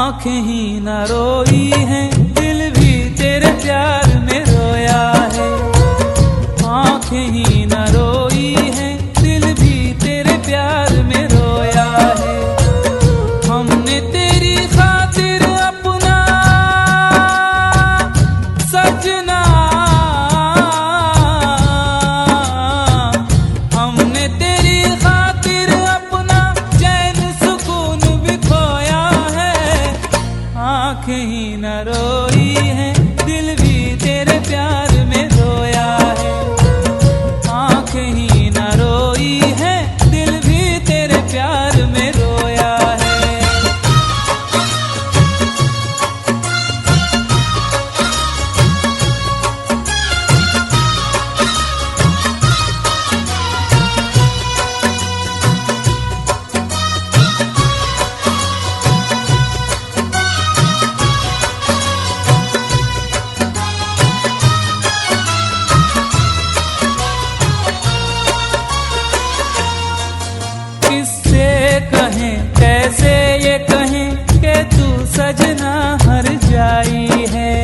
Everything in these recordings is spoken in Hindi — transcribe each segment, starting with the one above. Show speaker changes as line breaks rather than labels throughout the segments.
आँखें ही न रोई हैं, दिल भी तेरे प्यार में रोया है। आँखें ही न रोई हैं, दिल भी तेरे प्यार में रोया है। हमने तेरी खातिर अपना सजना, हमने तेरी खातिर अपना चैन सुकून भी खोया है। आँखें ही न रोई हैं, दिल भी तेरे प्यार में रोया है। आँखें ही न रोई हैं, दिल भी तेरे प्यार में रोया है। किससे कहें, कैसे ये कहें कि तू सजना हर जाई है।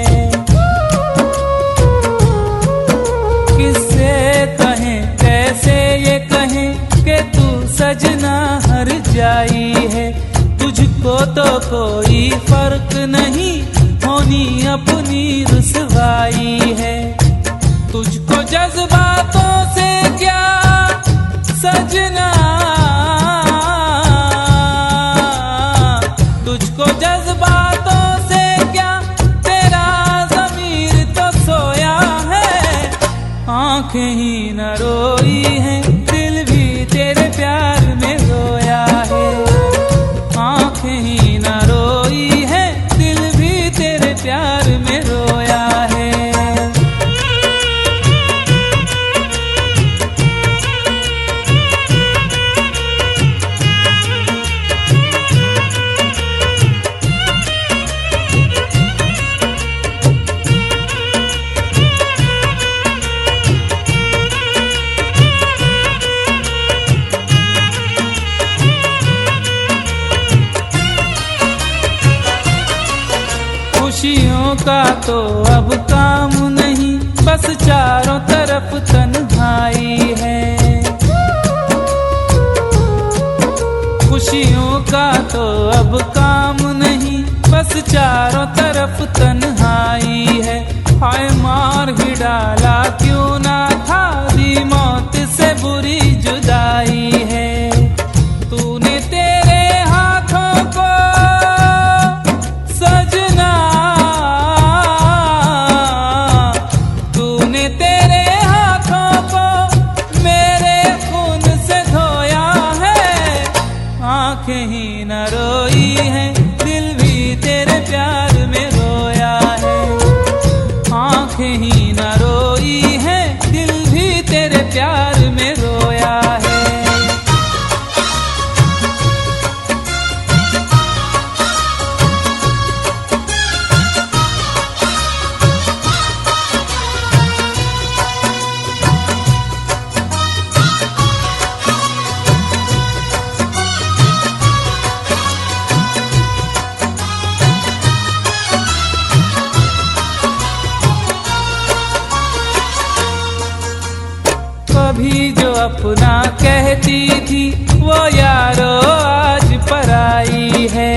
किससे कहें, कैसे ये कहें कि तू सजना हर जाई है। तुझको तो कोई फर्क नहीं, होनी अपनी रुसवाई है। तुझको जज्बातों से क्या सजना, तुझको जज्बातों से क्या, तेरा ज़मीर तो सोया है। आँखें ही न रोई हैं, दिल भी तेरे प्यार में रोया है। आँखें ही न रोई हैं, दिल भी तेरे प्यार में रोया है। खुशियों का तो अब काम नहीं, बस चारों तरफ तन्हाई है। खुशियों का तो अब काम नहीं, बस चारों तरफ तन्हाई है। हाय मार ही डाला क्यों ना था, दी मौत से बुरी जुदाई है। तूने तेरे हाथों को सजना, तूने तेरे हाथों को मेरे खून से धोया है। आँखें ही न रोई हैं, दिल भी तेरे प्यार में रोया है। आँखें ही न रोई हैं, दिल भी तेरे प्यार में रोया है। कभी जो अपना कहती थी, वो यारो आज पराई है।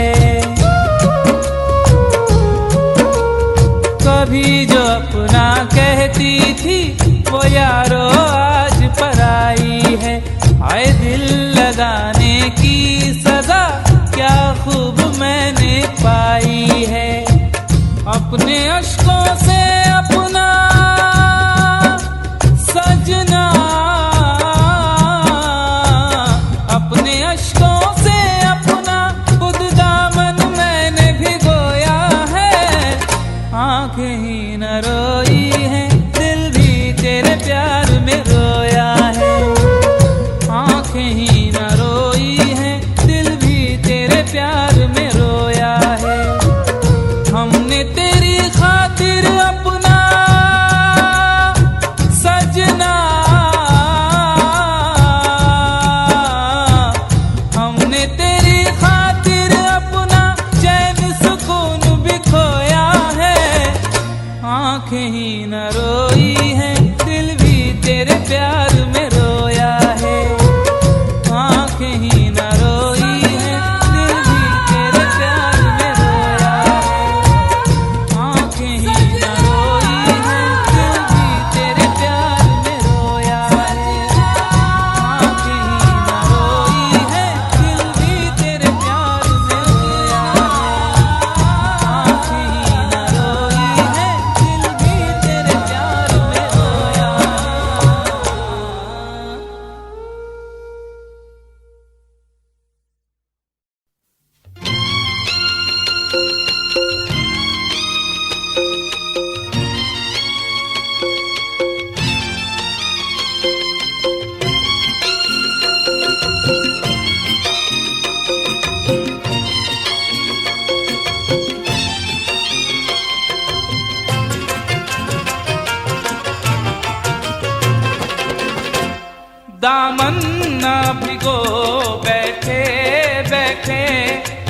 कभी जो अपना कहती थी, वो यारो आज पराई है। आए दिल लगाने की सजा क्या खूब मैंने पाई है। अपने अश्कों से अपना सजना, अपने अश्कों से अपना खुद दामन मैंने भिगोया है। आँखें ही न रोई हैं, दिल भी तेरे प्यार में रोया है। आँखें ही न रोई हैं, दिल भी तेरे प्यार में रोया है। हमने तेरी खातिर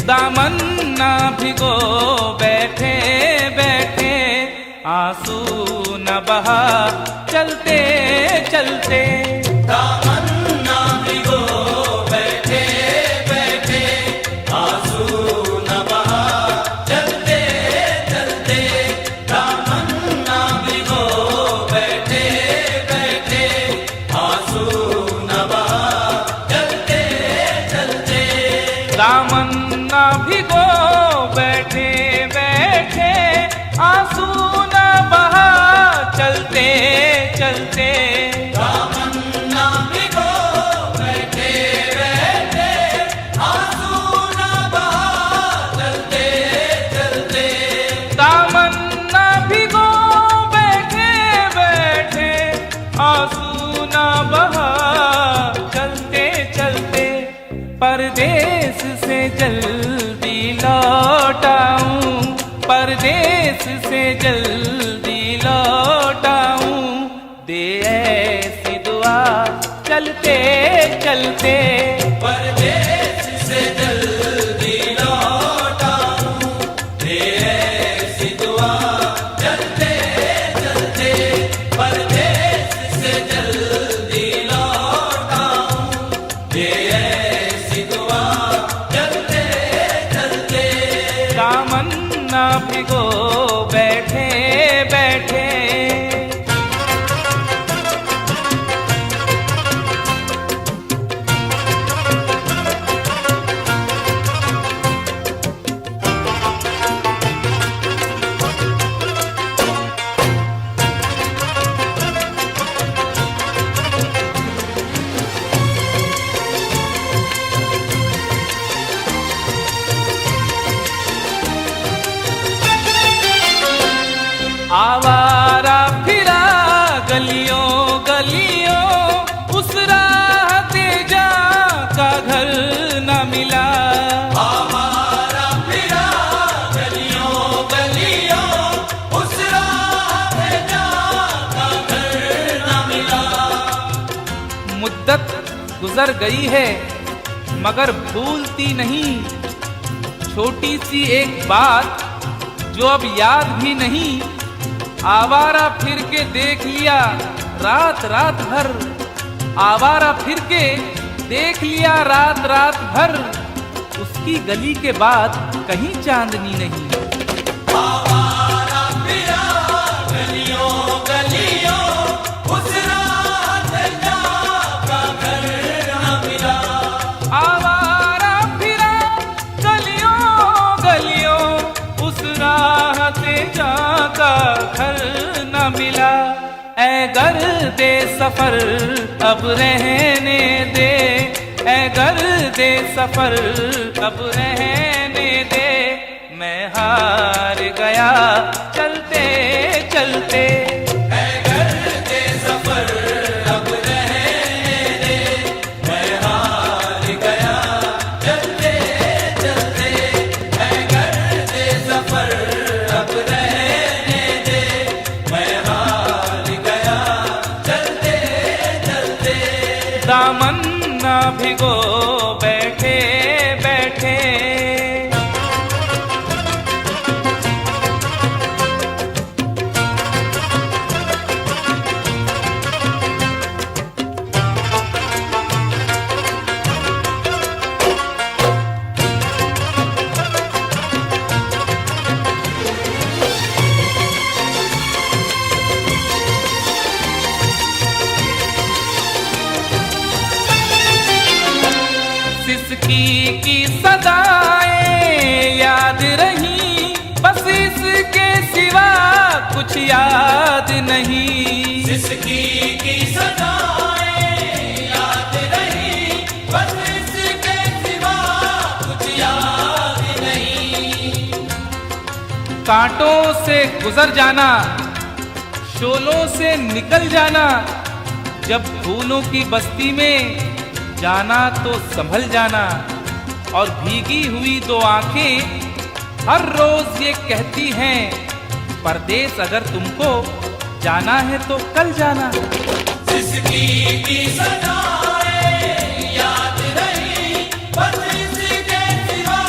दामन ना भिगो बैठे बैठे, आंसू न बहा चलते चलते।
दामन ना भिगो बैठे बैठे, आंसू न बहा चलते चलते। दामन ना भिगो बैठे बैठे, आंसू न बहा चलते चलते।
दामन ना भिगो बैठे बैठे, आंसू न बहा चलते चलते।
दामन ना भिगो बैठे बैठे, आंसू न बहा चलते चलते।
दामन ना भिगो बैठे बैठे, आंसू न बहा चलते चलते। परदेस से जल्दी लौट आऊं, परदेस से जल्दी लौट आऊं, दे ऐसी दुआ चलते चलते।
परदेस से जल्दी लौट आऊं, दे ऐसी दुआ चलते चलते। परदेस से जल्दी लौट आऊं, दे ऐसी दुआ चलते चलते।
दामन ना भिगो बैठे बैठे। आवारा फिरा गलियों गलियों, उस राह तेजा का घर न मिला।
आवारा फिरा गलियों गलियों, उस राह तेजा का घर न मिला।
मुद्दत गुजर गई है मगर भूलती नहीं, छोटी सी एक बात जो अब याद भी नहीं। आवारा फिर के देख लिया रात रात भर, आवारा फिर के देख लिया रात रात भर, उसकी गली के बाद कहीं चांदनी नहीं।
आवारा फिरा गलियों गलियों, उस राह तेजा का घर न मिला।
आवारा फिरा गलियों गलियों, उस राह से जाका घर न मिला। ऐ गर्दे सफर अब रहने दे, ऐ गर्दे सफर अब रहने दे, मैं हार गया चलते चलते।
ऐ गर्दे सफर अब रहने दे, मैं हार गया चलते चलते। ऐ गर्दे सफर अब रहने दे, मैं हार गया चलते चलते।
दामन ना भिगो बैठे बैठे। सिसकी की सदाएं याद रही, बस इसके सिवा कुछ याद नहीं।
सिसकी की सदाएं याद रही, बस इसके सिवा कुछ याद नहीं।
कांटों से गुजर जाना, शोलों से निकल जाना, जब फूलों की बस्ती में जाना तो संभल जाना। और भीगी हुई दो आंखें हर रोज ये कहती हैं, परदेस अगर तुमको जाना है तो कल जाना।
जिसकी की सदाएं याद रही, बस इसके सिवा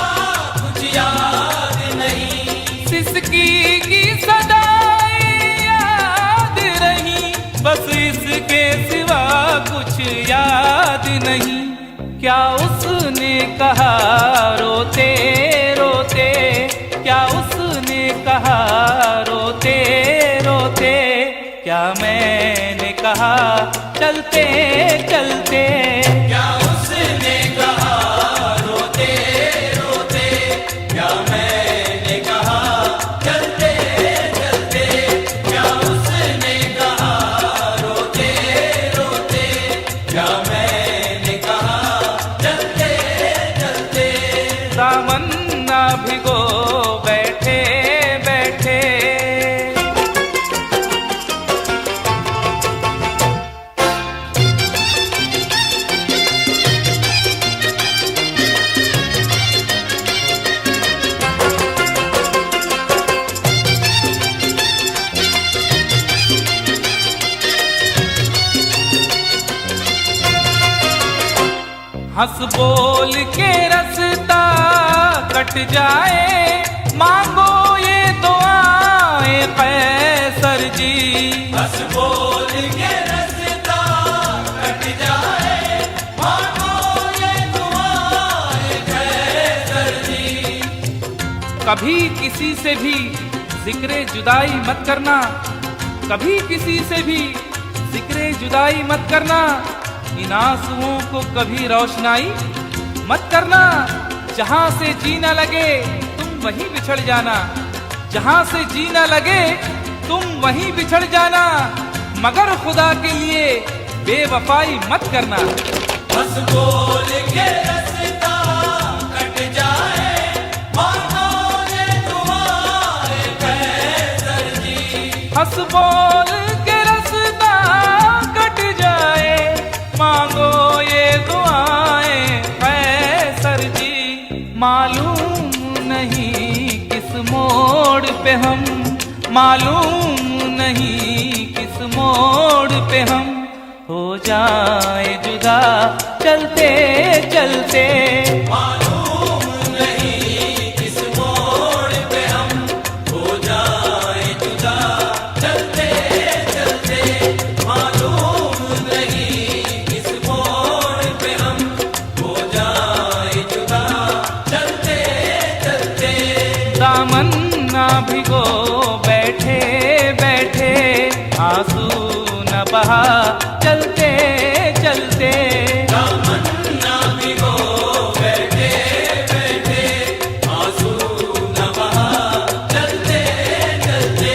क्या उसने कहा रोते रोते, क्या उसने कहा रोते रोते, क्या मैंने कहा चलते चलते।
क्या उसने कहा रोते रोते, क्या मैंने कहा चलते चलते। क्या उसने कहा रोते रोते, क्या मैंने कहा चलते चलते।
दामन ना भिगो बैठे बैठे, हंस बोल के रास्ता कट जाए, मांगो ये दुआएं कैसर जी।
हंस बोल के रास्ता कट जाए, मांगो ये दुआएं कैसर जी।
कभी किसी से भी जिक्रे जुदाई मत करना, कभी किसी से भी जिक्रे जुदाई मत करना। इन आंसुओं को कभी रोशनाई मत करना। जहां से जी न लगे तुम वहीं बिछड़ जाना, जहां से जी न लगे तुम वहीं बिछड़ जाना। मगर खुदा के लिए बेवफाई मत करना।
हंस बोल के रास्ता कट जाए, मांगो ये दुआएं कैसर जी।
हंस बोल के रास्ता कट जाए, मांगो ये दुआएं कैसर जी। मालूम नहीं किस मोड़ पे हम, मालूम नहीं किस मोड़ पे हम हो जाए जुदा चलते चलते।
मालूम नहीं किस मोड़ पे हम हो जाए जुदा चलते चलते। मालूम नहीं किस मोड़ पे हम हो जाए जुदा चलते चलते।
दामन ना भिगो बैठे बैठे, आंसू न बहा चलते चलते।
दामन ना भिगो बैठे बैठे, आंसू न बहा चलते चलते।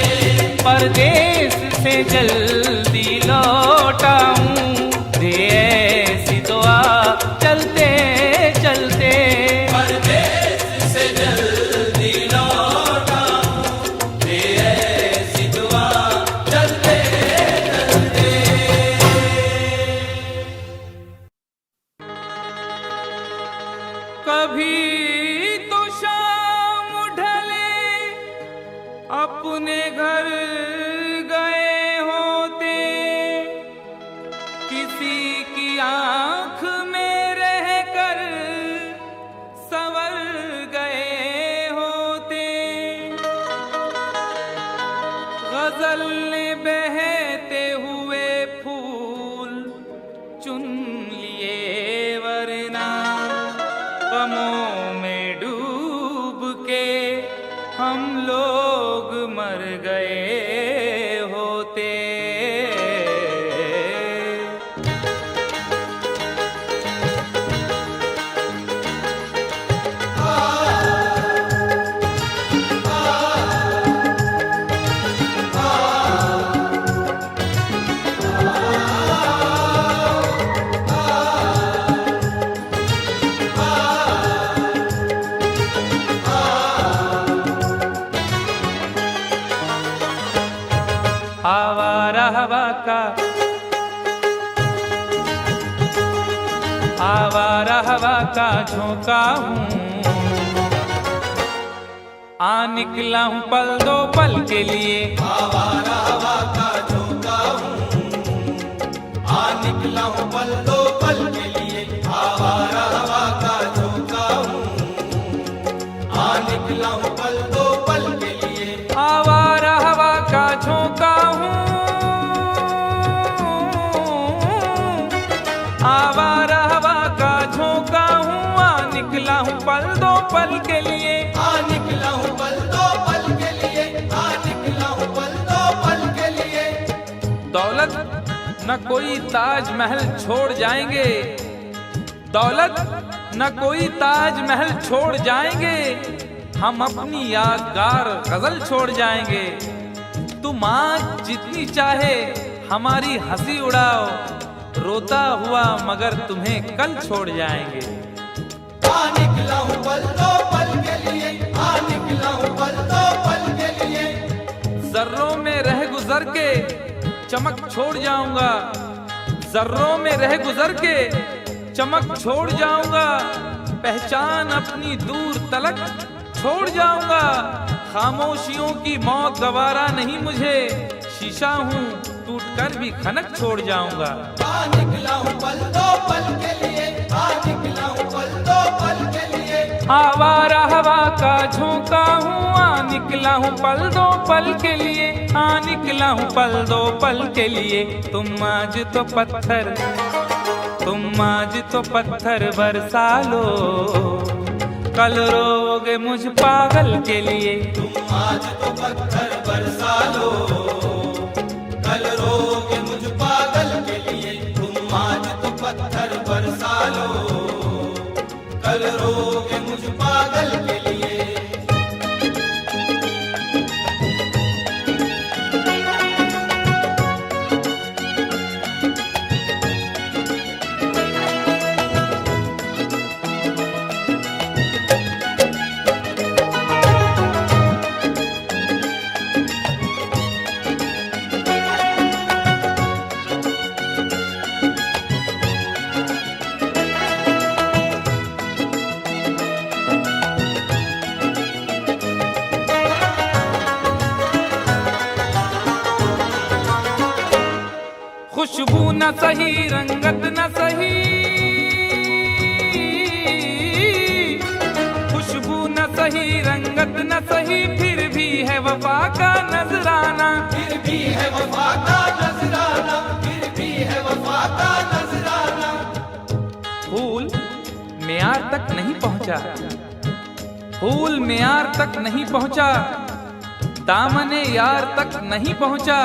परदेस से जल्दी लौटाऊं, दे ऐसी दुआ चलते चलते।
परदेस से जल्दी लौटा हूँ, दे ऐसी दुआ चलते चलते।
कभी तो शाम ढले अपने घर गए होते, किसी की आंख में रहकर संवर गए होते। गजल ने बहते हुए फूल चुन लिए, वरना गमों में डूब के हम लोग मर गए होते। आवारा हवा का, आवारा हवा का झोंका हूँ, आ निकला हूँ पल दो पल के लिए।
आवारा हवा का झोंका हूँ, आ निकला हूँ पल दो पल के लिए। आवारा हवा का झोंका हूँ, आ निकला हूँ पल दो पल के लिए।
आवारा हवा का झोंका हूँ, आवारा हवा का झोंका पल दो पल के लिए।
हाँ निकला हूँ पल दो पल के लिए, हाँ निकला हूँ पल दो पल के लिए।
दौलत न कोई ताजमहल छोड़ जाएंगे, दौलत न कोई ताजमहल छोड़ जाएंगे, हम अपनी यादगार गजल छोड़ जाएंगे। तुम आज जितनी चाहे हमारी हंसी उड़ाओ, रोता हुआ मगर तुम्हें कल छोड़ जाएंगे।
हाँ निकला हूँ पल दो पल के लिए, हाँ निकला हूँ पल दो पल के लिए।
जर्रों में रह गुजर के चमक छोड़ जाऊंगा, जर्रों में रह गुजर के चमक छोड़ जाऊंगा, पहचान अपनी दूर तलक छोड़ जाऊंगा। खामोशियों की मौत गवारा नहीं मुझे, शीशा हूँ टूटकर भी खनक छोड़ जाऊंगा।
हाँ निकला हूँ पल दो पल के लिए, हाँ निकला हूँ पल दो पल के लिए।
आवारा हवा का झोंका हूँ, आ निकला हूँ पल दो पल के लिए, आ निकला हूँ पल दो पल के लिए। तुम आज तो पत्थर, तुम आज तो पत्थर बरसा लो, कल रोगे मुझ पागल के लिए।
तुम आज तो पत्थर बरसा लो, कल रोगे मुझ पागल के लिए। तुम आज तो पत्थर बरसा लो, कल रोगे मुझ पागल के लिए।
खुशबू न सही रंगत न सही, खुशबू न सही रंगत न सही, फिर भी है वफा का नजराना,
फिर भी है वफा का नजराना, फिर भी है वफा का नजराना।
फूल मेयार तक नहीं पहुंचा, फूल मेयार तक नहीं पहुंचा, दामने यार तक नहीं पहुंचा,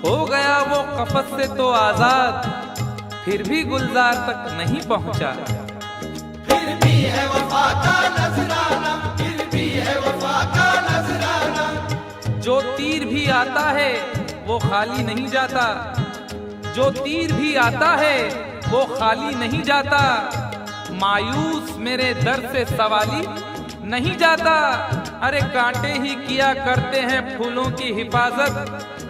हो गया वो कफस से तो आजाद, फिर भी गुलजार तक नहीं पहुंचा।
फिर भी है वफा का नजराना, फिर भी है वफा का नजराना।
जो तीर भी आता है वो खाली नहीं जाता, जो तीर भी आता है वो खाली नहीं जाता, मायूस मेरे दर से सवाली नहीं जाता। अरे कांटे ही किया करते हैं फूलों की हिफाजत,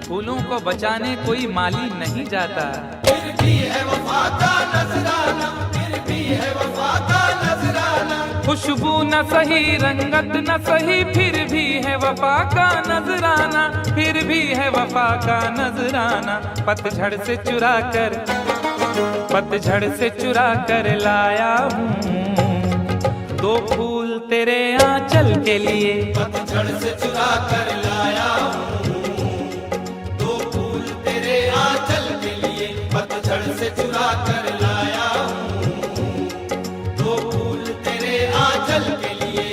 फूलों को बचाने कोई माली नहीं जाता।
फिर भी है वफा का नजराना, फिर भी है वफा का नजराना।
खुशबू न सही रंगत न सही, फिर भी है वफा का नजराना, फिर भी है वफा का नजराना। पतझड़ से चुरा कर, पतझड़ से चुरा कर लाया हूँ दो फूल तेरे आंचल के लिए।
पतझड़ से चुरा कर लाया हूँ दो फूल तेरे आंचल के लिए। पतझड़ से चुरा कर लाया हूँ दो फूल तेरे आंचल के लिए।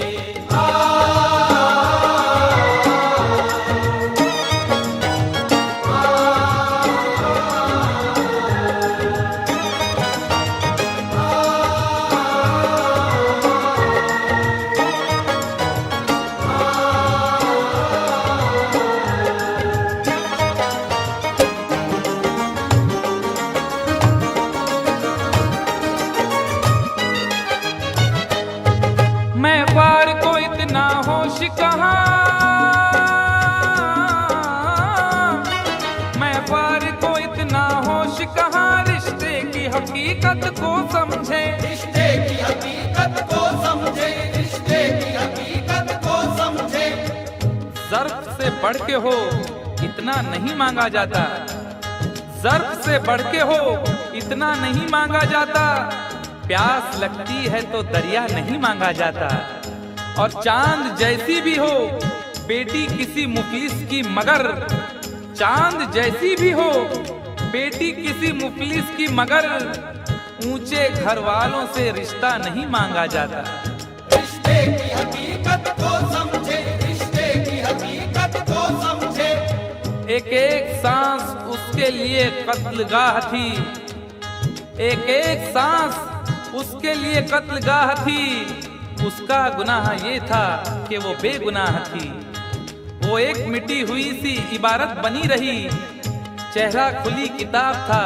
मैं पार को इतना होश कहाँ, मैं पार को इतना होश कहाँ, रिश्ते की हकीकत को समझे,
रिश्ते की हकीकत को समझे, रिश्ते की हकीकत को समझे।
ज़र्फ से बढ़ के हो इतना नहीं मांगा जाता, ज़र्फ से बढ़ के हो इतना नहीं मांगा जाता, प्यास लगती है तो दरिया नहीं मांगा जाता। और चांद जैसी भी हो बेटी किसी मुफलिस की, मगर चांद जैसी भी हो बेटी किसी मुफलिस की, मगर ऊंचे घर वालों से रिश्ता नहीं मांगा जाता।
रिश्ते की हकीकत को समझे, रिश्ते की हकीकत को समझे।
एक एक सांस उसके लिए कत्लगाह थी, एक एक सांस उसके लिए कत्लगाह थी। उसका गुनाह ये था कि वो बेगुनाह थी। वो एक मिटी हुई सी इबारत बनी रही, चेहरा खुली किताब था,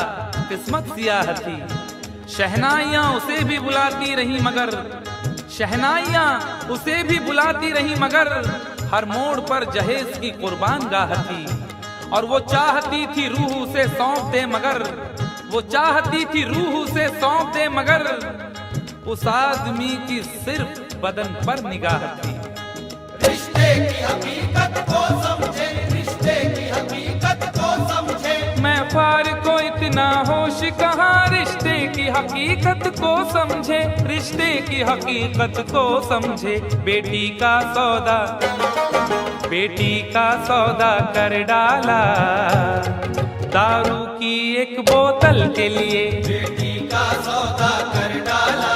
किस्मत सियाह थी। शहनाइयाँ उसे भी बुलाती रही मगर, शहनाइयाँ उसे भी बुलाती रही मगर, हर मोड़ पर जहेज की कुर्बान गाह थी। और वो चाहती थी रूह उसे सौंप दे मगर, वो चाहती थी रूह उसे सौंप दे मगर, उस आदमी की सिर्फ बदन पर निगाह थी।
रिश्ते की हकीकत को समझे, रिश्ते की हकीकत को समझे।
मैं फार को इतना होश कहाँ, रिश्ते की हकीकत को समझे, रिश्ते की हकीकत को समझे। बेटी का सौदा, बेटी का सौदा कर डाला, दारू की एक बोतल के लिए।
बेटी का सौदा कर डाला,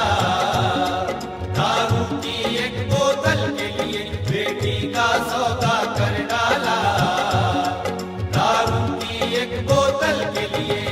दारू की एक बोतल के लिए। बेटी का सौदा कर डाला, दारू की एक बोतल के लिए।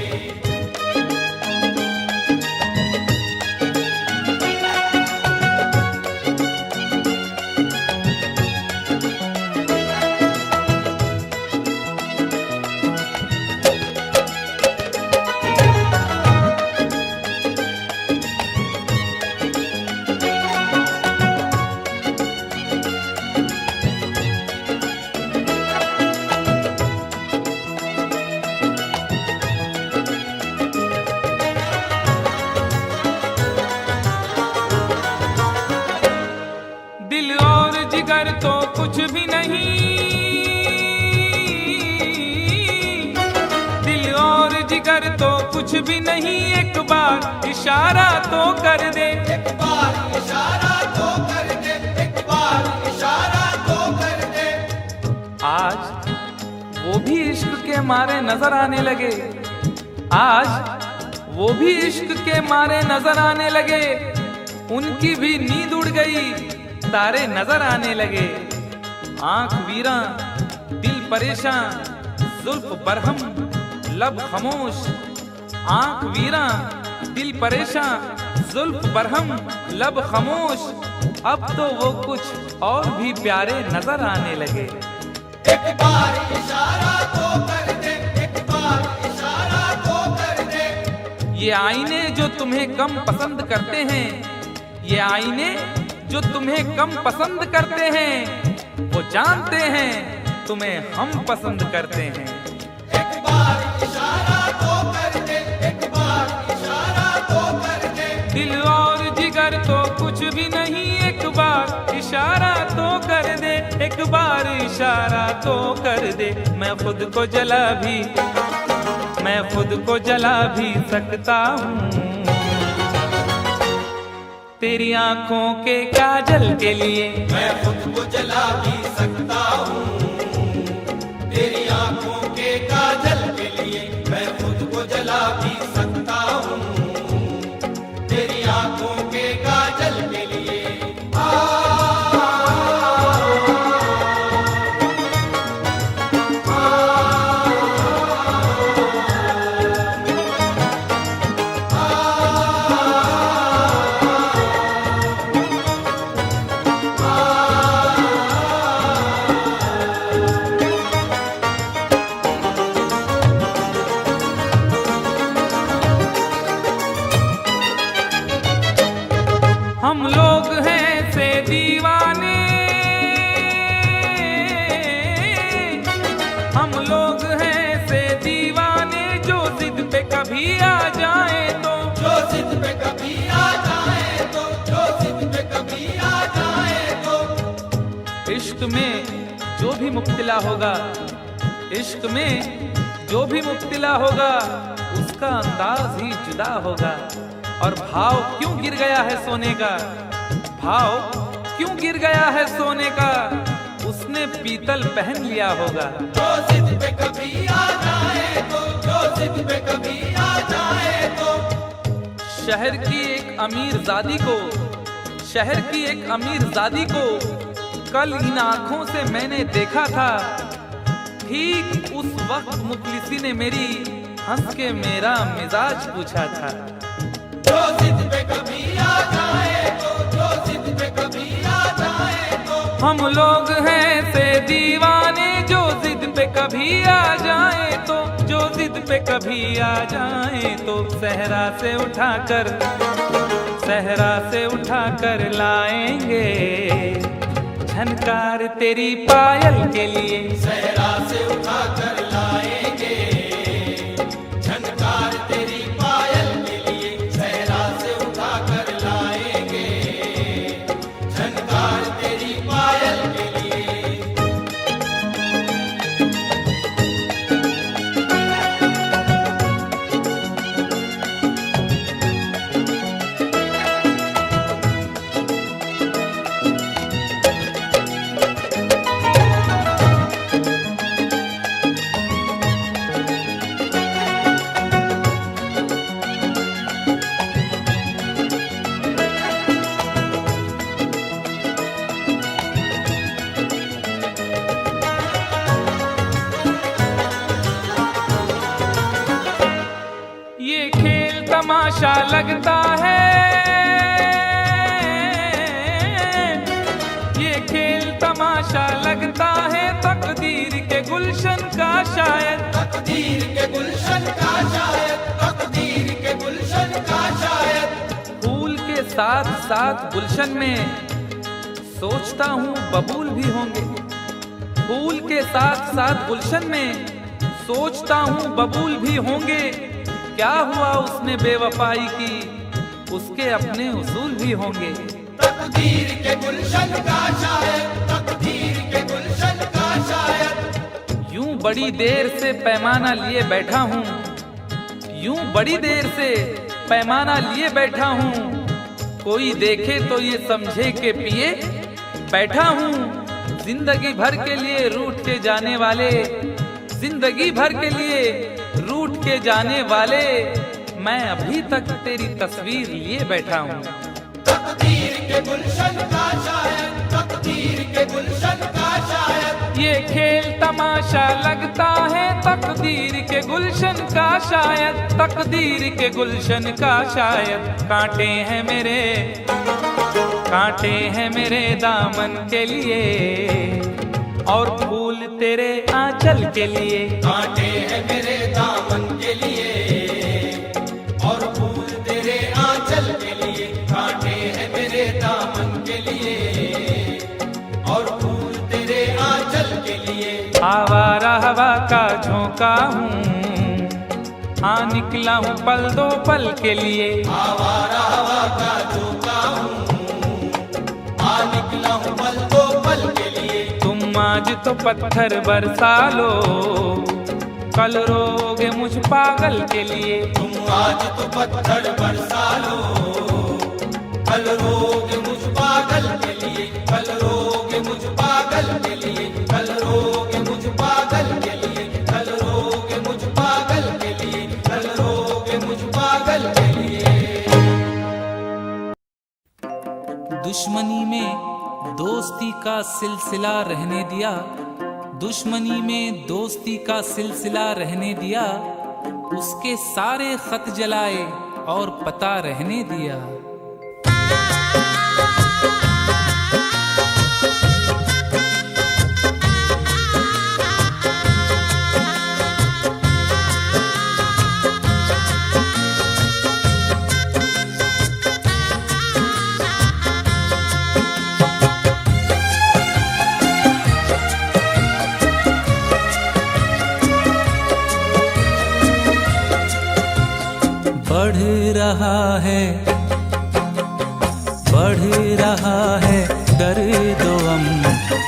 दिल और जिगर तो कुछ भी नहीं, दिल और जिगर तो कुछ भी नहीं, एक बार इशारा तो कर दे।
एक बार इशारा तो कर दे, एक बार इशारा तो कर दे।
आज वो भी इश्क के मारे नजर आने लगे, आज वो भी इश्क के मारे नजर आने लगे। उनकी भी नींद उड़ गई, तारे नजर आने लगे। आंख वीरा, दिल परेशान, जुल्फ बरहम, लब खामोश। आंख वीरा, दिल परेशान, जुल्फ बरहम, लब खामोश। अब तो वो कुछ और भी प्यारे नजर आने लगे।
एक बार इशारा तो कर दे, एक बार इशारा तो कर दे।
ये आईने जो तुम्हें कम पसंद करते हैं, ये आईने जो तुम्हें कम पसंद करते हैं, वो जानते हैं तुम्हें हम पसंद करते हैं।
एक बार इशारा तो कर दे, एक बार इशारा तो कर दे।
दिल और जिगर तो कुछ भी नहीं, एक बार इशारा तो कर दे, एक बार इशारा तो कर दे। मैं खुद को जला भी, मैं खुद को जला भी सकता हूँ तेरी आंखों के काजल के लिए।
मैं खुद को जला भी सकता हूँ तेरी आंखों के काजल के लिए। मैं खुद को जला भी सकता हूँ तेरी आंखों के काजल के लिए।
हम लोग हैं से दीवाने, हम लोग हैं से दीवाने, जो जिद पे कभी आ जाए तो,
जो जिद पे कभी आ जाए तो, जो जिद पे कभी आ जाए तो।
इश्क में जो भी मुब्तला होगा, इश्क में जो भी मुब्तला होगा, उसका अंदाज ही जुदा होगा। और भाव क्यों गिर गया है सोने का, भाव क्यों गिर गया है सोने का, उसने पीतल पहन लिया होगा।
जो जिद पे कभी आ जाए तो, जो जिद पे कभी आ जाए तो।
शहर की एक अमीर जादी को, शहर की एक अमीरजादी को कल इन आंखों से मैंने देखा था। ठीक उस वक्त मुखलिसी ने मेरी हंस के मेरा मिजाज पूछा था।
जो जिद पे कभी आ जाए तो, जो जिद पे कभी आ जाए तो,
हम लोग हैं से दीवाने, जो जिद पे कभी आ जाए तो, जो जिद पे कभी आ जाए तो, सहरा से उठाकर लाएंगे झनकार तेरी पायल के लिए।
सहरा से उठा कर लाएंगे झनकार तेरी पायल के लिए। सहरा से उठा कर लाएंगे झनकार तेरी पायल के लिए।
ये खेल तमाशा लगता है, ये खेल तमाशा लगता है, तकदीर के गुलशन का शायद,
तकदीर के गुलशन का शायद, तकदीर के गुलशन का शायद।
फूल के साथ साथ गुलशन में सोचता हूँ बबूल भी होंगे। फूल के साथ साथ गुलशन में सोचता हूँ बबूल भी होंगे। क्या हुआ उसने बेवफाई की, उसके अपने उसूल भी होंगे।
तकदीर के गुलशन का शायद, तकदीर के गुलशन का शायद।
यूं बड़ी देर से पैमाना लिए बैठा हूँ, यूं बड़ी देर से पैमाना लिए बैठा हूँ। कोई देखे तो ये समझे के पिए बैठा हूँ। जिंदगी भर के लिए रूठ के जाने वाले, जिंदगी भर के लिए रूठ के जाने वाले, मैं अभी तक तेरी तस्वीर लिए बैठा हूँ।
तकदीर के गुलशन का शायद, तकदीर के गुलशन का शायद।
ये खेल तमाशा लगता है, तकदीर के गुलशन का शायद, तकदीर के गुलशन का शायद। कांटे हैं मेरे, कांटे हैं मेरे दामन के लिए, और फूल तेरे आंचल के लिए।
कांटे हैं मेरे दामन के लिए और फूल तेरे आंचल के लिए। कांटे हैं मेरे दामन के लिए और फूल तेरे आंचल के लिए।
आवारा हवा का झोंका हूँ, हाँ निकला हूँ पल दो पल के लिए।
आवारा हवा का झोंका हूँ, आ निकला हूँ पल दो पल के लिए।
तुम आज तो पत्थर बरसा लो, कल रोगे मुझ पागल के लिए।
तुम आज तो पत्थर बरसा लो, कल रोगे मुझ पागल के लिए। कल रोगे मुझ पागल के लिए। कल रोगे मुझ पागल के लिए। कल रोगे मुझ पागल के लिए। कल रोगे मुझ पागल के लिए।
दुश्मनी में दोस्ती का सिलसिला रहने दिया, दुश्मनी में दोस्ती का सिलसिला रहने दिया। उसके सारे खत जलाए और पता रहने दिया। बढ़ रहा है दर्द गम,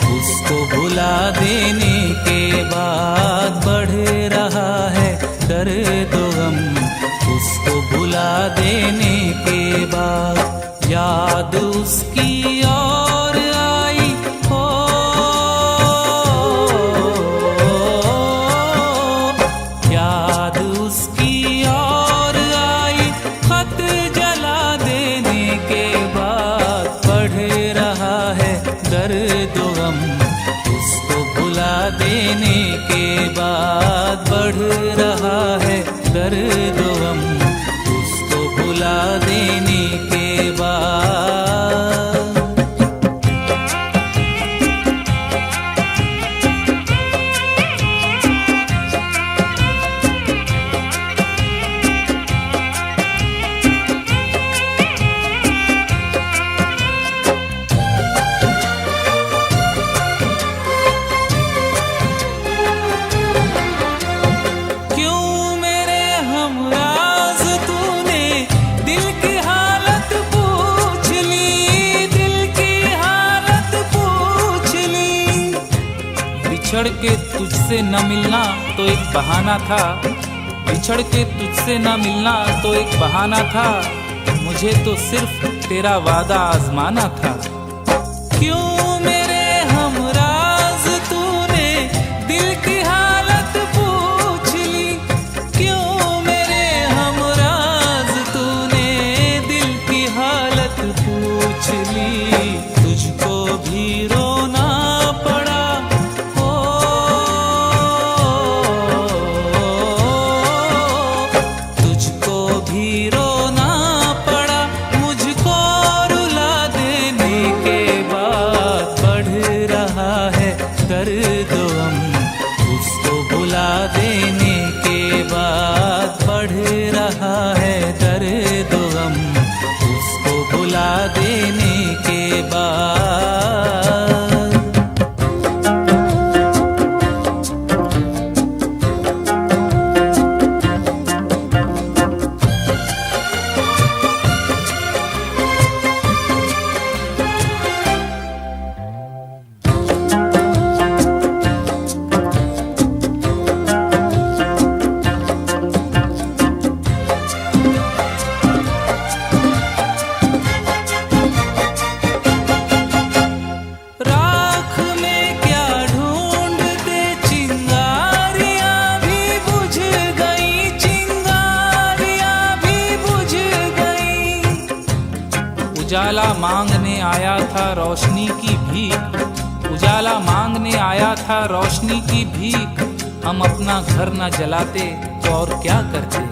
उसको भुला देने के बाद। बढ़ रहा है दर्द गम, उसको भुला देने के बाद। याद उसकी और आई हो, याद उसकी और आई, खत जला देने के बाद। दर्द गम। उसको भुला देने के बाद बढ़ रहा है दर्द गम। उसको भुला देने के बाद। बिछड़ के तुझसे न मिलना तो एक बहाना था। बिछड़ के तुझसे न मिलना तो एक बहाना था। मुझे तो सिर्फ तेरा वादा आजमाना था। क्यों मेरे हमराज तूने दिल की हालत पूछ ली। क्यों मेरे हमराज तूने दिल की हालत पूछ ली। तुझको भी रोना पड़ा दर्द गम। उसको भुला देने के बाद बढ़ रहा है दर्द गम। उसको भुला देने के बाद। उजाला मांगने आया था रोशनी की भीख। उजाला मांगने आया था रोशनी की भीख। हम अपना घर न जलाते तो और क्या करते।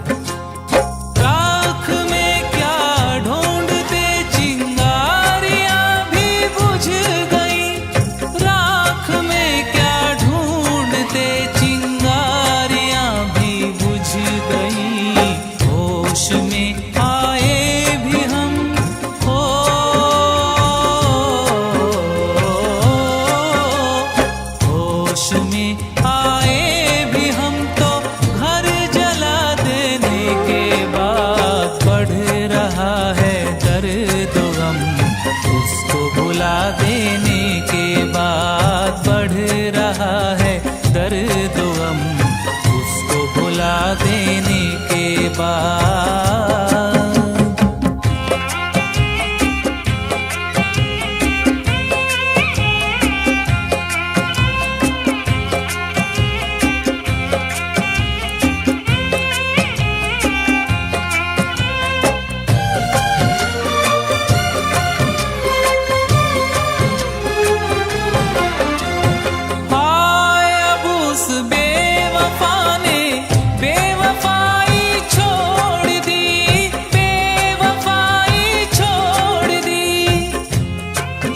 राख में क्या ढूंढते चिंगारियां भी बुझ गई। राख में क्या ढूंढते चिंगारियां भी बुझ गई। होश में आए भी हम भुला देने के बाद बढ़ रहा है दर्द गम। उसको भुला देने के बाद।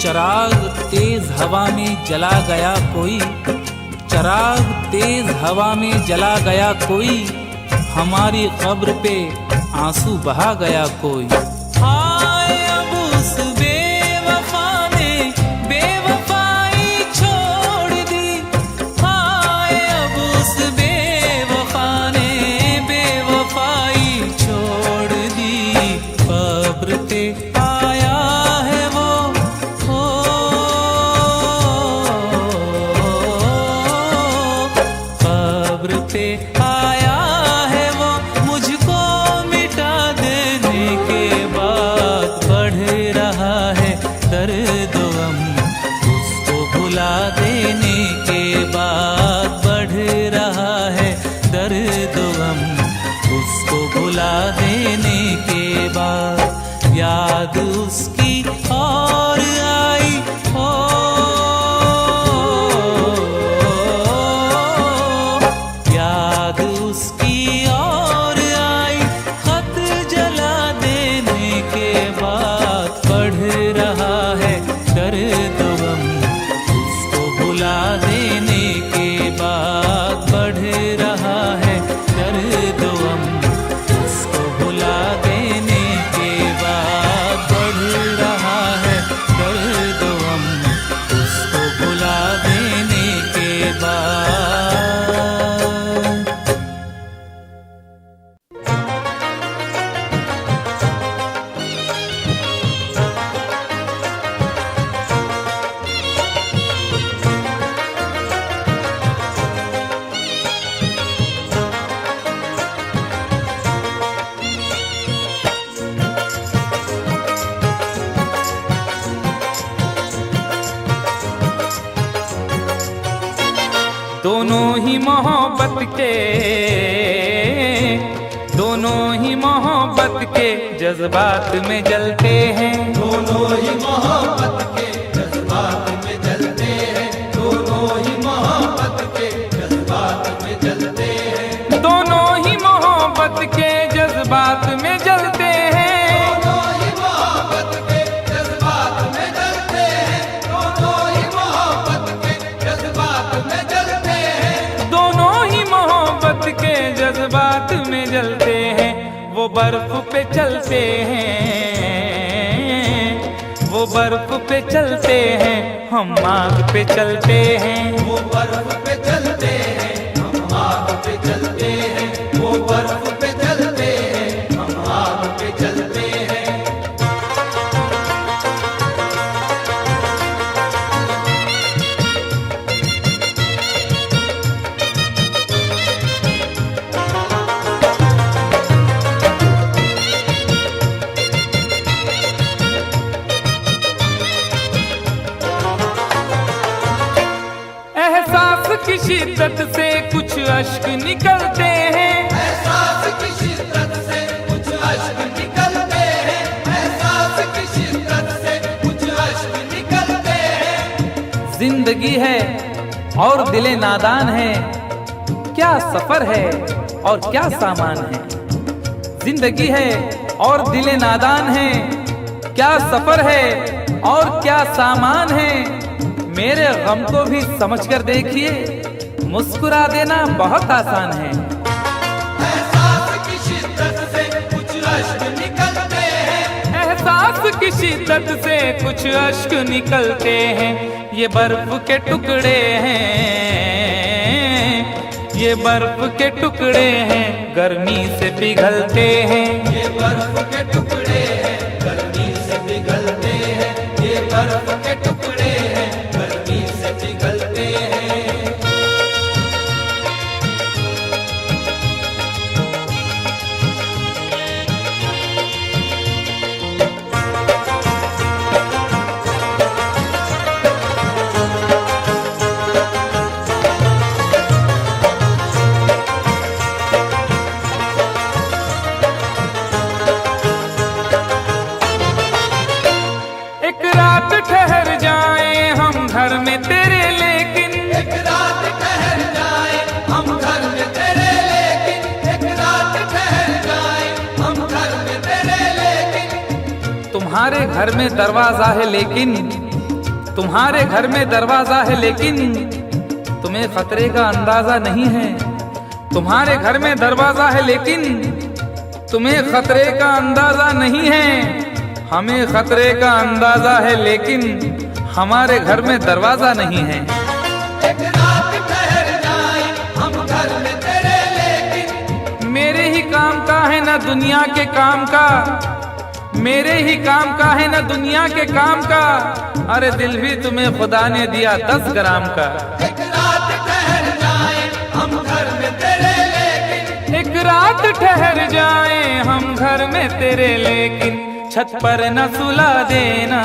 चराग तेज हवा में जला गया कोई। चराग तेज हवा में जला गया कोई। हमारी कब्र पे आंसू बहा गया कोई। हाय अब उस बेवफा ने बेवफाई छोड़ दी। हाय अब उस बेवफा ने बेवफाई छोड़ दी। कब्र पे आया है वो पे आया है वो। मुझको मिटा देने के बाद बढ़ रहा है दर्द गम। उसको भुला देने के बाद बढ़ रहा है दर्द गम। उसको भुला देने के बाद याद उसकी और आई हो। दोनों ही मोहब्बत के जज्बात में जलते हैं।
दोनों ही मोहब्बत के जज्बात में जलते हैं। दोनों ही मोहब्बत के जज्बात में जलते हैं।
दोनों ही मोहब्बत के जज्बात में जलते हैं।
दोनों ही मोहब्बत के जज्बात में जलते हैं। दोनों ही मोहब्बत के जज्बात में जलते हैं।
दोनों ही मोहब्बत के जज्बात में जलते हैं। वो बर्फ पे चलते हैं, वो बर्फ पे चलते हैं, हम आग पे चलते हैं।
वो बर्फ पे चलते हैं, हम आग पे चलते हैं। वो बर्फ पे चलते हैं, हम आग पे चलते हैं।
एहसास की शिद्दत से कुछ अश्क निकलते हैं।
एहसास की शिद्दत से कुछ अश्क निकलते हैं। एहसास की शिद्दत से कुछ अश्क निकलते हैं।
जिंदगी है और दिले नादान है, क्या सफर है और क्या सामान है। जिंदगी है और दिले नादान है, क्या सफर है और क्या सामान है। मेरे गम को भी समझकर देखिए, मुस्कुरा देना बहुत आसान है।
एहसास की शिद्दत से कुछ अश्क निकलते हैं।
एहसास की शिद्दत से कुछ अश्क निकलते हैं। ये बर्फ के टुकड़े हैं, ये बर्फ के टुकड़े हैं, गर्मी से पिघलते हैं।
ये बर्फ के टुकड़े हैं, गर्मी से पिघलते हैं। ये बर्फ के टुकड़े हैं, गर्मी से पिघलते हैं।
एक रात ठहर जाए हम घर में तेरे, लेकिन
एक रात ठहर जाए हम घर में तेरे, लेकिन एक रात ठहर जाए हम घर में तेरे, लेकिन
तुम्हारे घर में दरवाजा है, लेकिन तुम्हारे घर में दरवाजा है, लेकिन तुम्हें खतरे का अंदाजा नहीं है। तुम्हारे घर में दरवाजा है, लेकिन तुम्हें खतरे का अंदाजा नहीं है। हमें खतरे का अंदाजा है, लेकिन हमारे घर में दरवाजा नहीं है।
एक रात ठहर जाए हम घर में तेरे, लेकिन
मेरे ही काम का है ना दुनिया के काम का, मेरे ही काम का है ना दुनिया के काम का। अरे दिल भी तुम्हें खुदा ने दिया 10 ग्राम का।
एक रात ठहर जाए हम घर में तेरे, लेकिन
एक रात ठहर जाए हम घर में तेरे, लेकिन छत पर न सुला देना,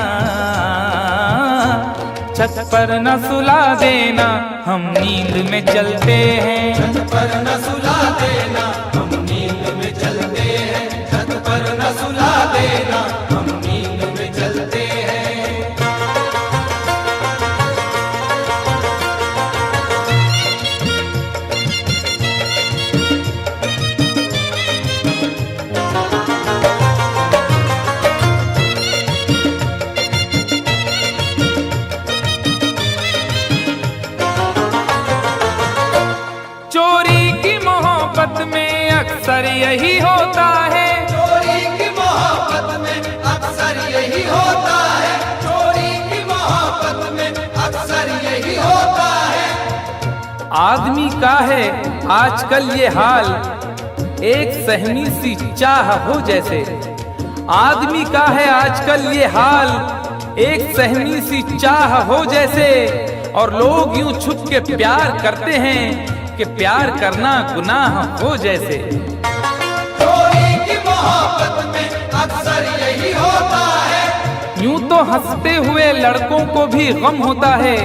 छत पर न सुला देना, हम नींद में चलते हैं।
छत पर न सुला देना, हम नींद में चलते हैं। छत पर न सुला देना, हम नींद में चलते हैं।
अक्सर यही होता है,
चोरी की मोहब्बत में अक्सर यही होता है। चोरी की मोहब्बत में अक्सर यही होता है।
आदमी का है आजकल ये हाल, एक सहमी सी चाह हो जैसे। आदमी का है आजकल ये हाल, एक सहमी सी चाह हो जैसे। और लोग यूं छुप के प्यार करते हैं कि प्यार करना गुनाह हो जैसे।
चोरी की मोहब्बत में अक्सर यही होता है।
यूं तो हंसते हुए लड़कों को भी गम होता है,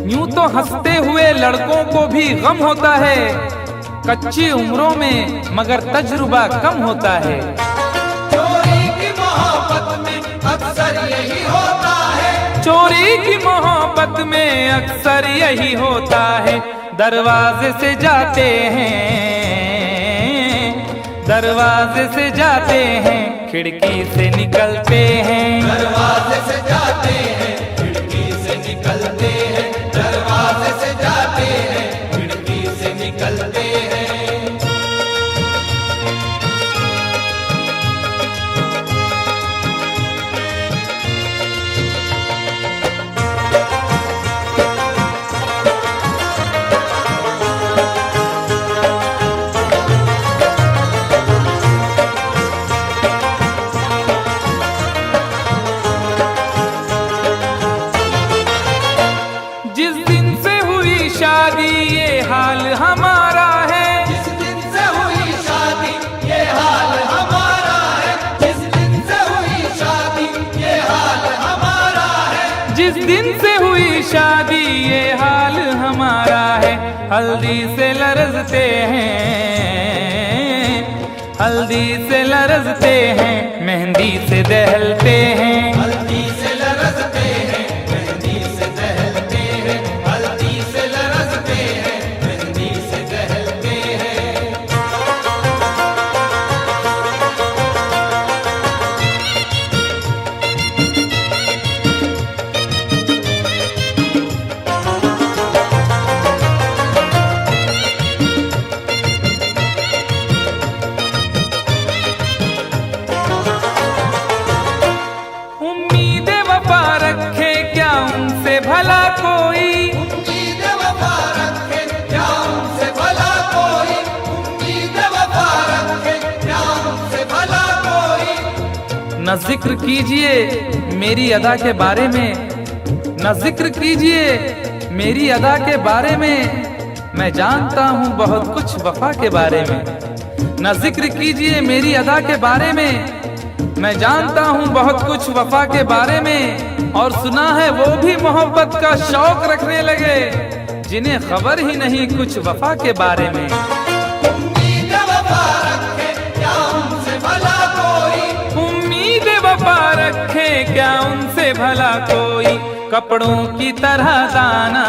यूं तो हंसते हुए लड़कों को भी गम होता है, कच्ची उम्रों में मगर तजुर्बा कम होता है।
चोरी की मोहब्बत में अक्सर यही होता है,
चोरी की मोहब्बत में अक्सर यही होता है। दरवाजे से जाते हैं, दरवाजे से जाते हैं, खिड़की से निकलते हैं।
दरवाजे से जाते हैं, खिड़की से निकलते हैं, दरवाजे से जाते हैं, खिड़की से निकलते हैं।
जिस दिन से हुई शादी ये हाल हमारा है,
जिस दिन से हुई शादी ये हाल हमारा है, जिस दिन से हुई शादी ये हाल हमारा है,
जिस दिन से हुई शादी ये हाल हमारा है। हल्दी से लरजते हैं, हल्दी से लरजते हैं, मेहंदी से दहलते हैं।
हल्दी से लरजते हैं, मेहंदी से दहलते हैं, हल्दी से लरजते हैं, मेहंदी से दहलते हैं।
उम्मीद वफा रखे क्या उनसे भला कोई,
उम्मीद वफा रखे क्या उनसे भला कोई, उम्मीद वफा रखे क्या उनसे भला कोई।
न जिक्र कीजिए मेरी अदा के बारे में, न जिक्र कीजिए मेरी अदा के बारे में, मैं जानता हूँ बहुत कुछ वफा के बारे में। न जिक्र कीजिए मेरी अदा के बारे में, मैं जानता हूँ बहुत कुछ वफा के बारे में। और सुना है वो भी मोहब्बत का शौक रखने लगे, जिन्हें खबर ही नहीं कुछ वफा के बारे में।
उम्मीद वफा रखे क्या उनसे भला कोई,
उम्मीद वफा रखे क्या उनसे भला कोई। कपड़ों की तरह दाना,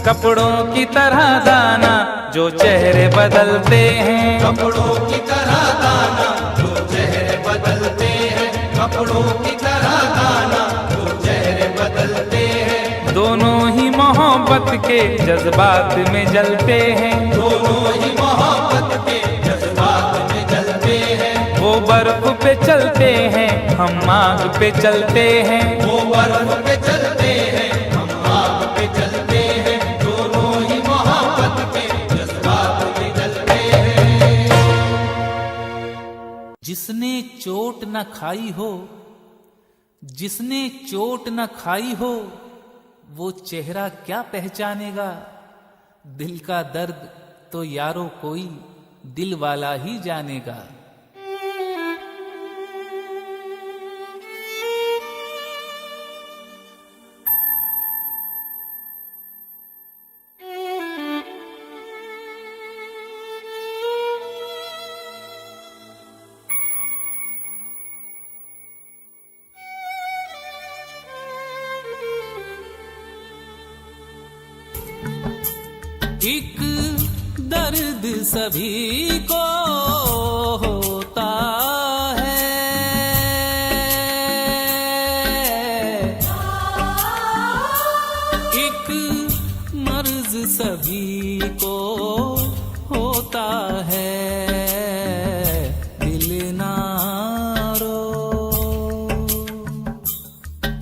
कपड़ों की तरह दाना, जो चेहरे बदलते हैं।
कपड़ों की तरह दाना जो चेहरे बदलते हैं, कपड़ों की तरह दाना जो चेहरे बदलते हैं।
दोनों ही मोहब्बत के जज्बात में जलते हैं,
दोनों ही मोहब्बत के जज्बात में जलते हैं।
वो बर्फ पे चलते हैं, हम आग पे चलते हैं।
वो बर्फ पे चलते हैं, हम आग पे चलते हैं। दोनों ही मोहब्बत के जज्बात में जलते हैं।
जिसने चोट न खाई हो, जिसने चोट न खाई हो, वो चेहरा क्या पहचानेगा। दिल का दर्द तो यारो कोई दिल वाला ही जानेगा। एक दर्द सभी को होता है, एक मर्ज सभी को होता है। दिल ना रो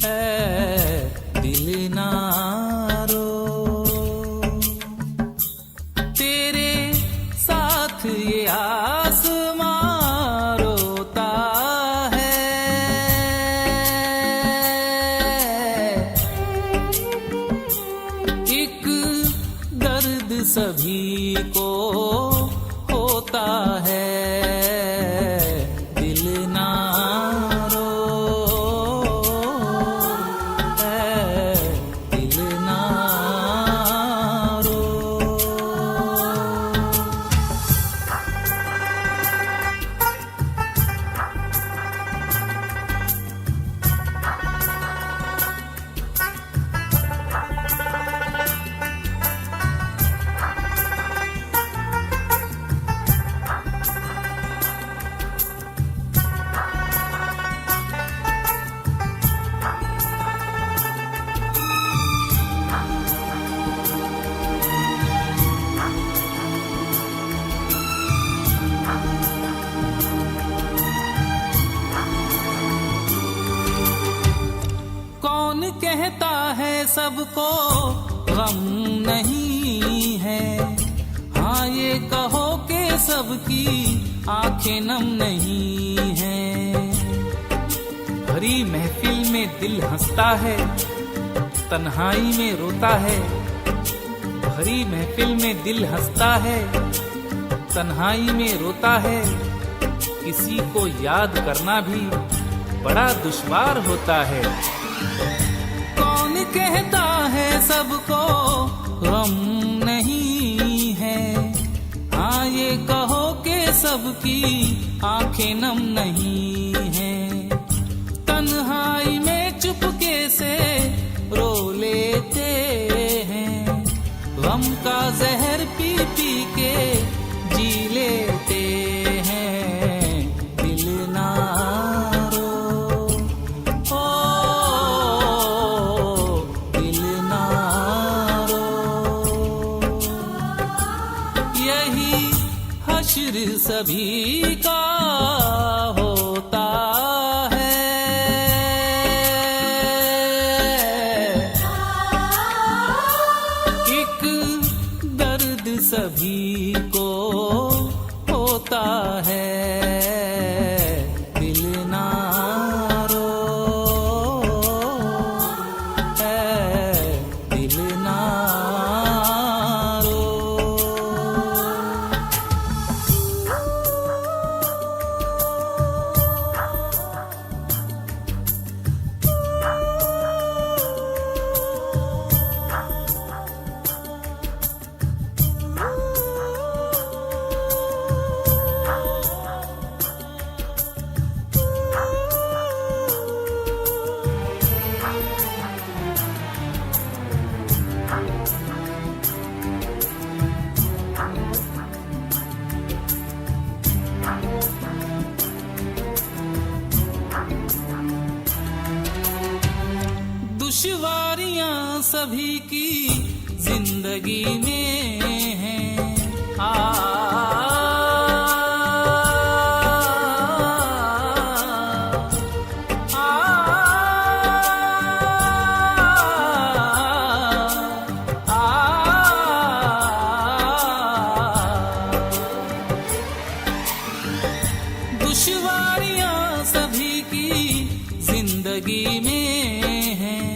है, दिल ना रो, तेरे साथ ये आसमां रोता है। एक दर्द सभी को होता है, दिल ना रो है, कौन कहता है सबको गम नहीं है, हाँ ये कहो कि सबकी आंखें नम नहीं है। भरी महफिल में दिल हंसता है, तन्हाई में रोता है। भरी महफिल में दिल हंसता है, तन्हाई में रोता है। किसी को याद करना भी बड़ा दुश्वार होता है। कौन कहता है सबको गम नहीं है, हाँ ये कहो कि सबकी आंखें नम नहीं है। तन्हाई में चुपके से रो लेते हैं, गम का जहर पी पी के जी लेते हैं। दिल ना रो, ओ दिल ना रो, यही हश्र सभी का होता है। एक दर्द सभी को होता है। दिल ना रो, है दिल ना रो। दुश्वारियां सभी की जिंदगी में हैं, दुश्वारियां सभी की जिंदगी में हैं,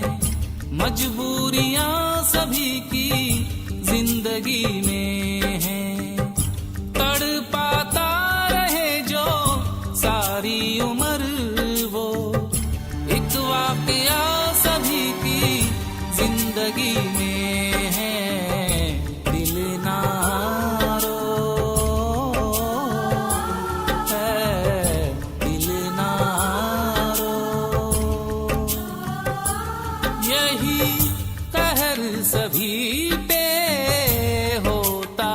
मजबूरियां सभी की जिंदगी में हैं। तड़पाता रहे जो सारी उम्र वो, एक वाकया सभी की जिंदगी में है। दिल ना रो, है दिल ना रो, यही कहर सभी पे होता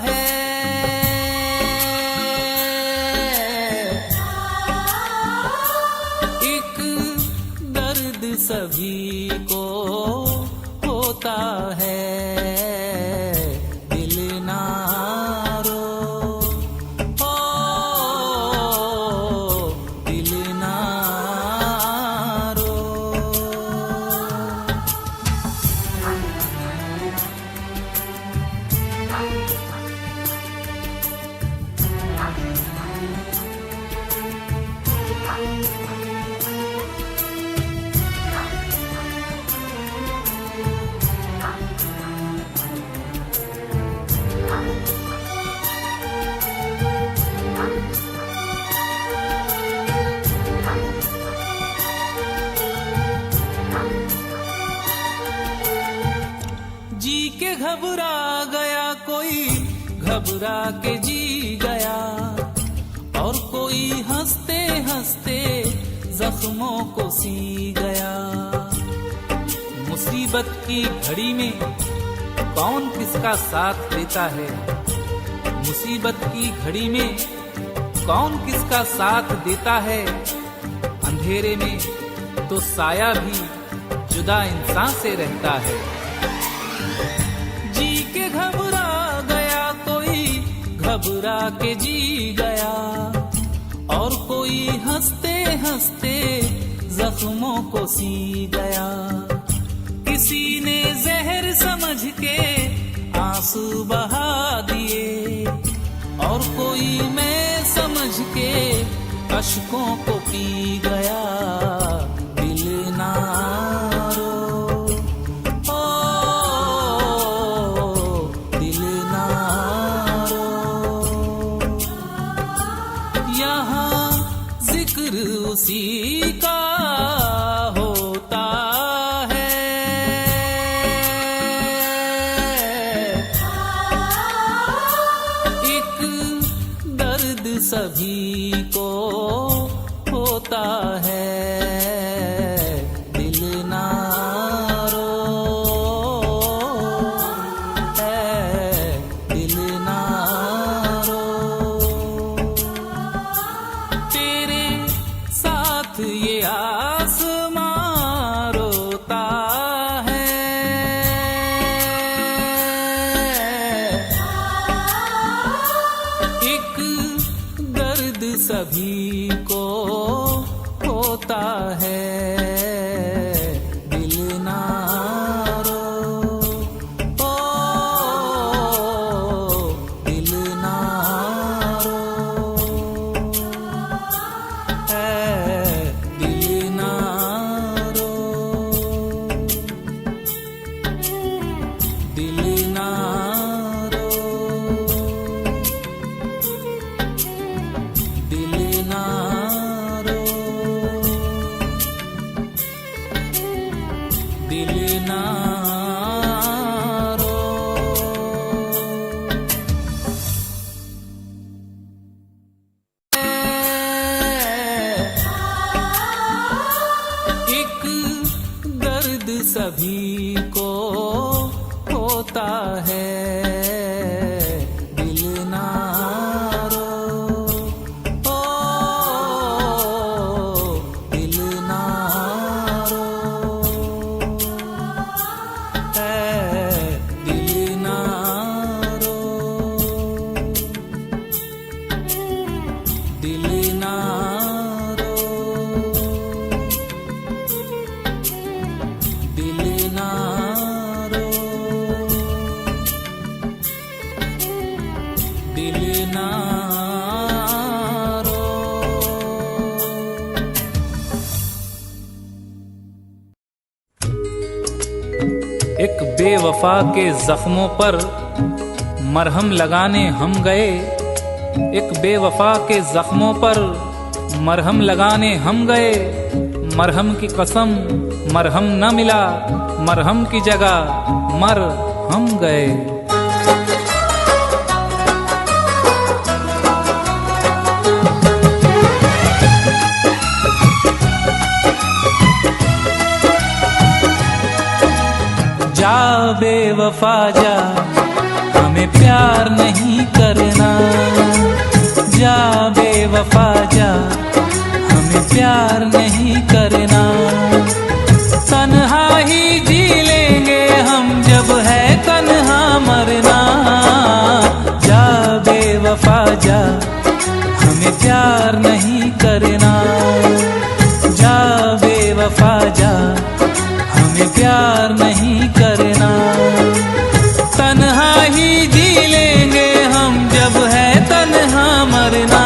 है। एक दर्द सभी को होता है। दिल ना रो, ओ दिल ना रो। जी के घबरा गया कोई, घबरा के जी गया, और कोई हंसते हंसते जख्मों को सी गया। मुसीबत की घड़ी में कौन किसका साथ देता है, मुसीबत की घड़ी में कौन किसका साथ देता है। अंधेरे में तो साया भी जुदा इंसान से रहता है। जी के घबरा गया कोई, घबरा के जी गया, और कोई हंसते हंसते जख्मों को सी गया। किसी ने जहर समझ के आंसू बहा दिए, और कोई मैं समझ के अश्कों को पी गया। दिल ना रो, ओ दिल ना रो, यहाँ जिक्र उसी का होता है। एक दर्द सभी को होता है। दिल ना रो, दिल ना रो, तेरे साथ ये आसमां रोता है। एक दर्द सभी को होता है। दिल ना रो, ओ दिल ना रो, दिल ना रो, दिल ना रो, दिल ना रो, दिल ना रो। एक दर्द सभी को होता है। दिल ना रो, ओ दिल ना रो, दिल ना रो, दिल ना रो, दिल ना रो, दिल ना रो। एक बेवफा के जख्मों पर मरहम लगाने हम गए। एक बेवफा के जख्मों पर मरहम लगाने हम गए। मरहम की कसम मरहम न मिला, मरहम की जगह मर हम गए। जा बेवफा जा, हमें प्यार नहीं करना। जा बेवफा जा, हमें प्यार नहीं करना। तन्हा ही जी लेंगे हम, जब है तन्हा मरना। जा बेवफा जा, हमें प्यार नहीं करना। जा बेवफा जा, हमें प्यार नहीं करना। तन्हा ही जी लेंगे हम, जब है तन्हा मरना।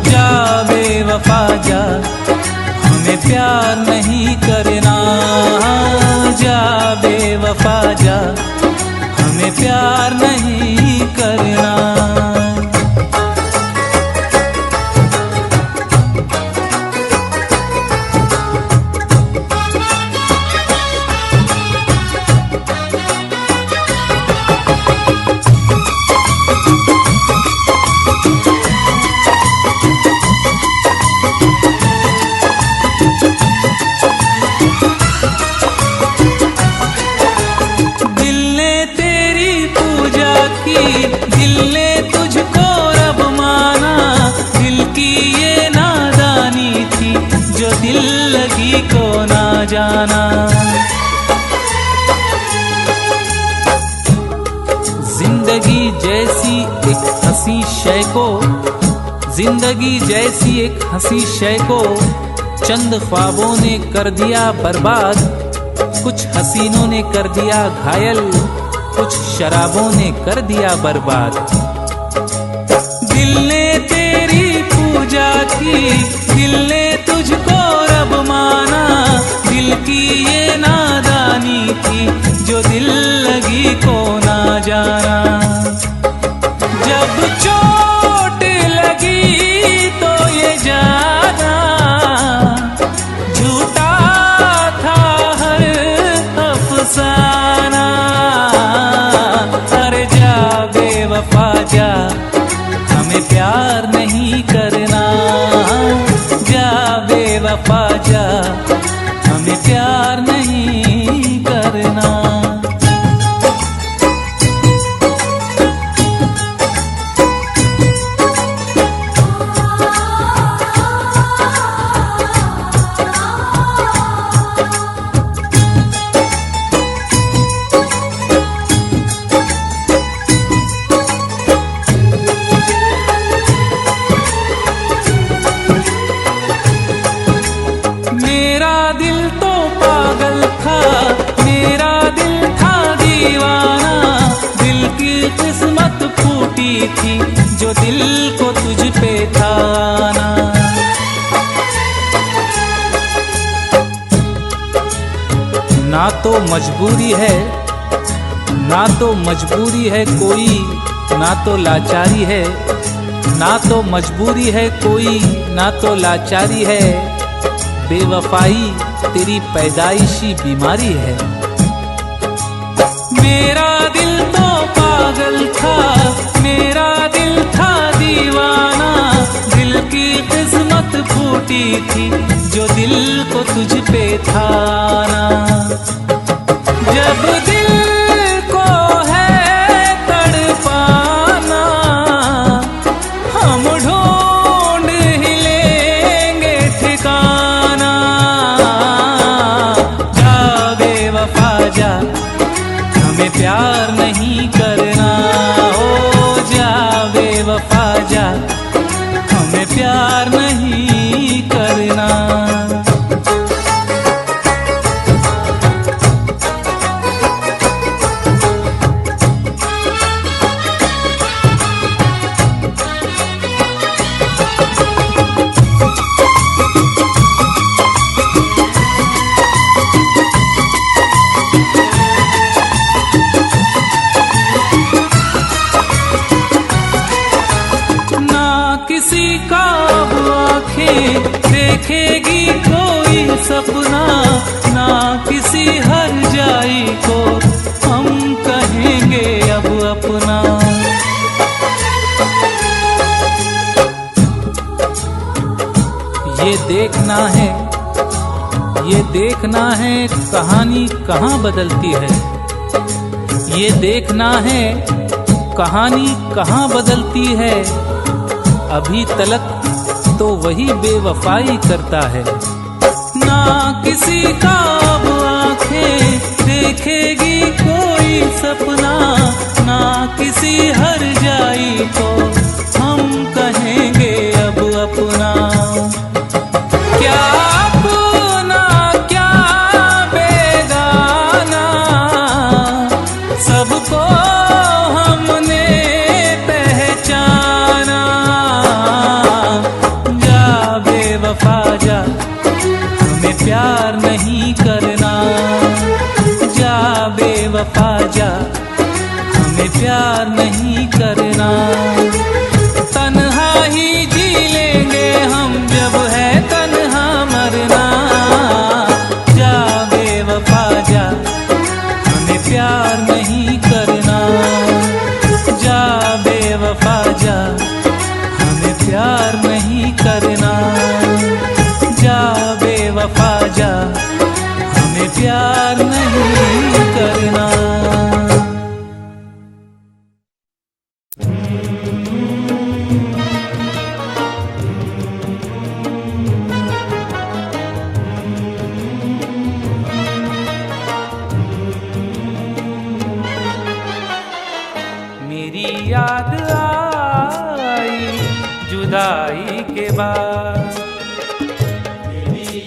जा बेवफा जा, हमें प्यार नहीं करना। जा बेवफा जा, हमें प्यार नहीं करना। जाना। जिंदगी जैसी एक हंसी शय को, जिंदगी जैसी एक हंसी शय को चंद ख्वाबों ने कर दिया बर्बाद, कुछ हसीनों ने कर दिया घायल, कुछ शराबों ने कर दिया बर्बाद। दिल ने तेरी पूजा की, दिल ने तुझको रब माना, दिल की ये नादानी थी जो दिल लगी को ना जाना। जब चोट लगी तो ये जाना झूठा था हर अफसाना। अरे जा बेवफा जा, हमें प्यार नहीं करना। जा बेवफा जा, हमें प्यार नहीं करना। मेरा दिल तो पागल था, मेरा दिल था दीवाना, दिल की किस्मत फूटी थी जो दिल को तुझ पे था आना। ना तो मजबूरी है, ना तो मजबूरी है कोई, ना तो लाचारी है। ना तो मजबूरी है कोई, ना तो लाचारी है। बेवफाई तेरी पैदाइशी बीमारी है। मेरा दिल तो पागल था, मेरा दिल था दीवाना, दिल की किस्मत फूटी थी जो दिल को तुझ पे था आना। जब दिल को है तड़पाना, हम ढूंढ ही लेंगे ठिकाना। जा बेवफा जा, हमें प्यार नहीं करना। ओ जा बेवफा जा, हमें प्यार नहीं करना। किसी का अब आँखें देखेगी कोई सपना, ना किसी हर जाई को हम कहेंगे अब अपना। ये देखना है, ये देखना है कहानी कहाँ बदलती है। ये देखना है कहानी कहाँ बदलती है। अभी तलक तो वही बेवफाई करता है। ना किसी का अब आँखें देखेगी कोई सपना, ना किसी हर जाई को हम कहेंगे अब अपना। क्या अपना क्या बेगाना, सबको हमने पहचाना। जा बेवफा जा, हमें प्यार नहीं करना। जा बेवफा जा, हमें प्यार नहीं करना। तन्हा ही जी लेंगे हम जब है तन्हा मरना। जा बेवफा जा, हमें प्यार नहीं करना। जा बेवफा जा, हमें प्यार नहीं करना। जा बेवफा जा, हमें प्यार नहीं करना। मेरी याद आई जुदाई के बाद,
मेरी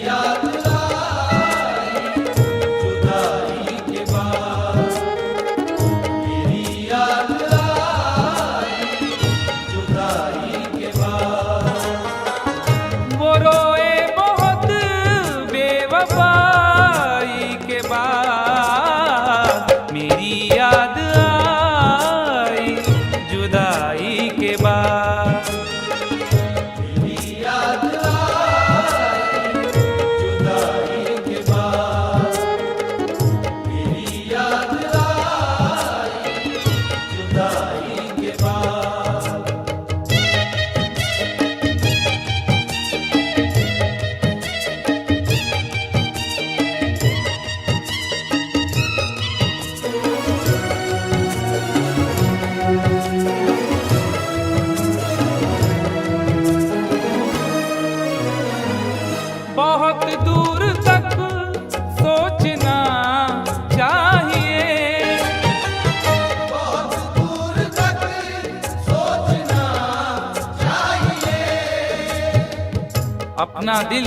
अपना दिल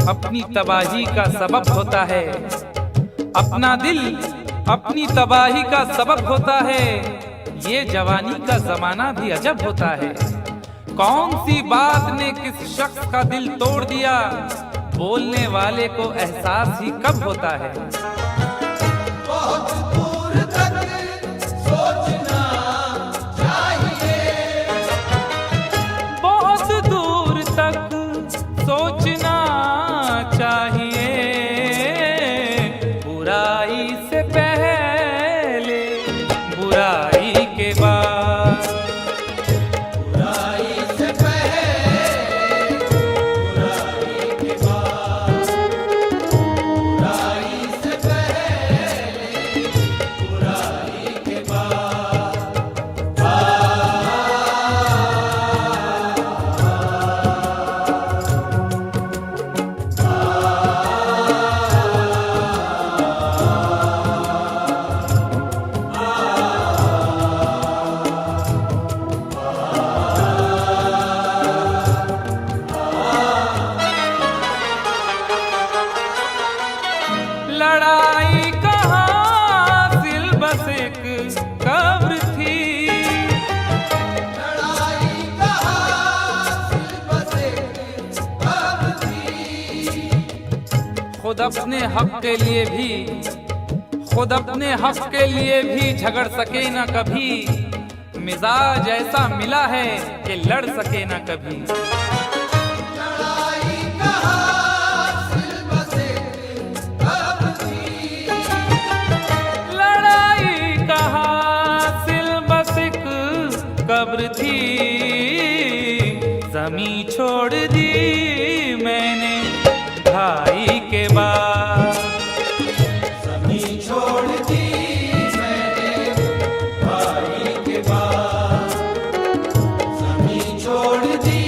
अपनी तबाही का सबब होता है। अपना दिल अपनी तबाही का सबब होता है। ये जवानी का जमाना भी अजब होता है। कौन सी बात ने किस शख्स का दिल तोड़ दिया, बोलने वाले को एहसास ही कब होता है।
बहुत दूर तक सोचना चाहिए,
बहुत दूर तक सोचना चाहिए। बुराई से पहले बुराई के बाद,
बुराई से पहले बुराई के बाद, बुराई से पहले बुराई के बाद।
लड़ाई का हासिल बस एक कब्र थी।
लड़ाई का हासिल बस एक कब्र थी।
खुद अपने हक के लिए भी, खुद अपने हक के लिए भी झगड़ सके ना कभी। मिजाज ऐसा मिला है कि लड़ सके ना कभी।
लड़ाई का हासिल बस एक कब्र थी।
लड़ाई का हासिल बस एक कब्र थी। जमी छोड़ दी मैंने ढाई के बाद।
ज़मीं छोड़ दी मैंने भाई के बाद। ज़मीं छोड़ दी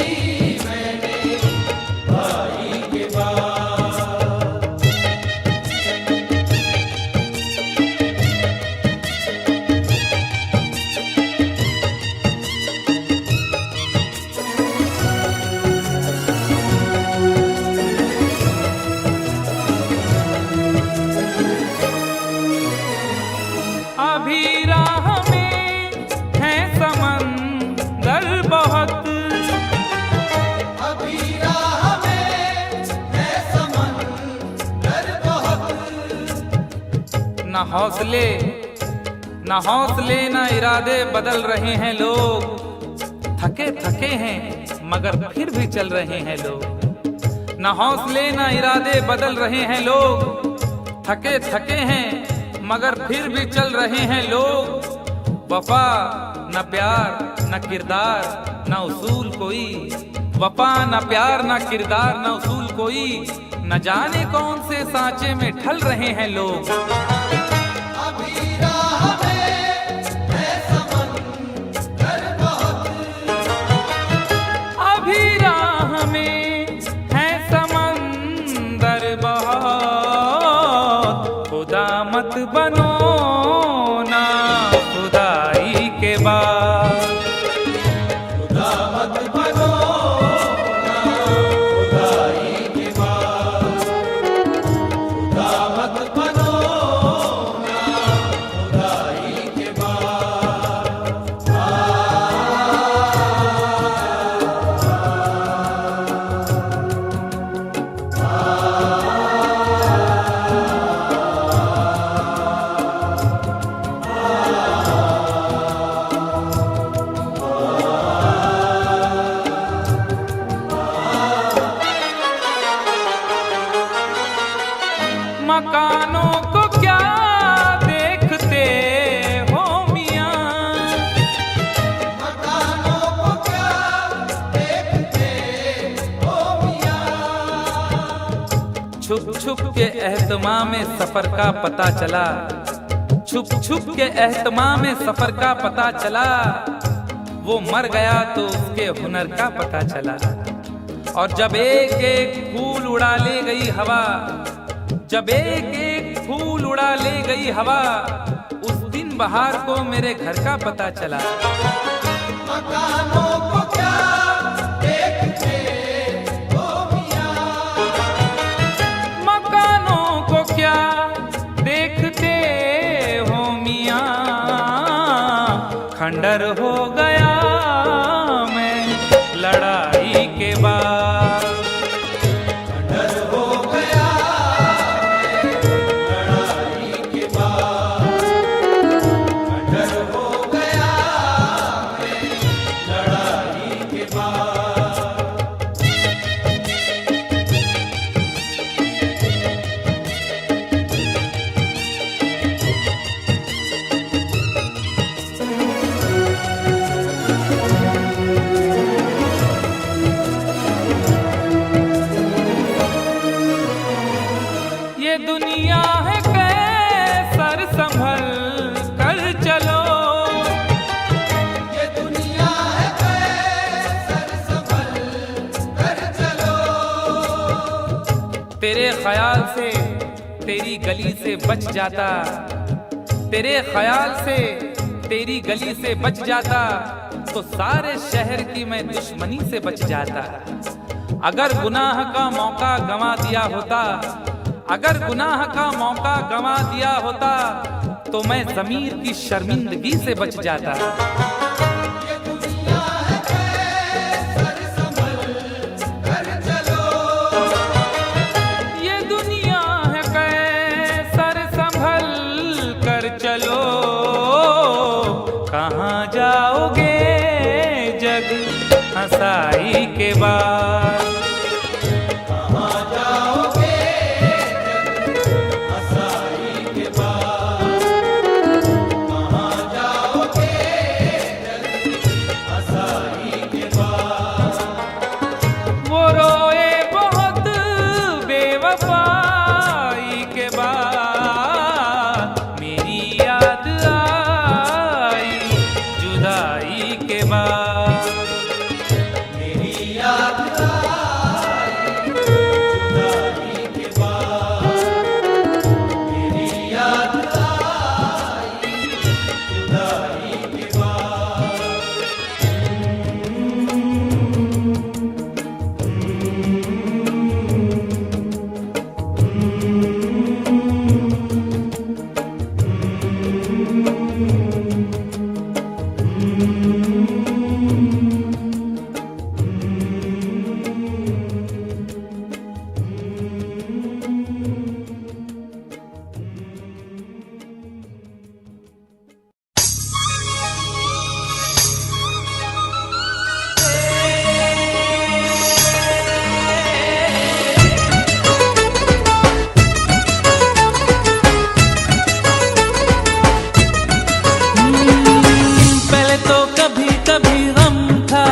मैंने भाई के बाद।
अभी राह में है समंदर बहुत,
अभी राह में है समंदर बहुत।
न हौसले न इरादे बदल रहे हैं लोग। थके थके हैं मगर फिर भी चल रहे हैं लोग। न हौसले न इरादे बदल रहे हैं लोग। थके थके हैं मगर फिर भी चल रहे हैं लोग। वफा न प्यार न किरदार न उसूल कोई। वफा न प्यार न किरदार न उसूल कोई। न जाने कौन से सांचे में ढल रहे हैं लोग।
अभी राह में है समंदर बहुत।
अभी राह में है समंदर बहुत। खुदा मत बनो ना खुदाई के बाद।
खुदा मत बनो ना खुदाई के बाद। खुदा मत बनो ना खुदाई के बाद।
मकानों को क्या देखते हो मियां।
मकानों को क्या देखते हो मियां।
छुप छुप के एहतमाम में सफर का पता चला। छुप छुप के एहतमाम में सफर का पता चला। वो मर गया तो उसके हुनर का पता चला। और जब एक एक फूल उड़ा ले गई हवा, जब एक एक फूल उड़ा ले गई हवा, उस दिन बहार को मेरे घर का पता चला।
मकानों को क्या देखते हो मियां।
खंडर हो गया मैं लड़ाई के बाद।
खंडर हो गया मैं लड़ाई के बाद, खंडर हो गया मैं लड़ाई के बाद।
ये दुनिया है कैसर संभल कर चलो,
ये दुनिया है कैसर संभल कर चलो।
तेरे ख्याल से तेरी गली से बच जाता, तेरे ख्याल से तेरी गली से बच जाता तो सारे शहर की मैं दुश्मनी से बच जाता। अगर गुनाह का मौका गंवा दिया होता, अगर गुनाह का मौका गंवा दिया होता तो मैं ज़मीर की शर्मिंदगी से बच जाता।
ये दुनिया है कैसर संभल कर चलो,
ये दुनिया है कैसर संभल कर चलो। कहाँ जाओगे जग हंसाई के बाद,
कहाँ जाओगे हंसाई के बाद, कहाँ जाओगे हंसाई के बाद।
वो रोए बहुत बेवफाई के बाद, मेरी याद आई जुदाई के बाद।
मेरी याद आई जुदाई के बाद, मेरी याद आई जुदाई के बाद।
पहले तो कभी कभी गम था,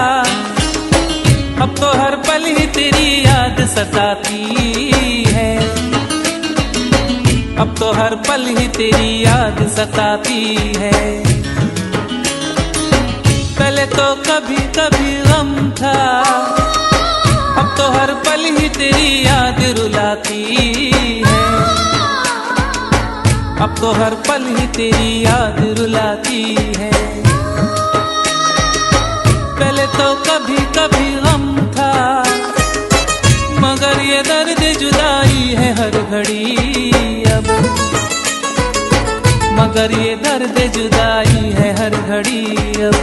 अब तो हर पल ही तेरी याद सताती है, अब तो हर पल ही तेरी याद सताती है। पहले तो कभी कभी गम था, अब तो हर पल ही तेरी याद रुलाती है, अब तो हर पल ही तेरी याद रुलाती है। पहले तो कभी कभी गम था, मगर ये दर्द जुदाई है हर घड़ी अब, मगर ये दर्द जुदाई है हर घड़ी अब।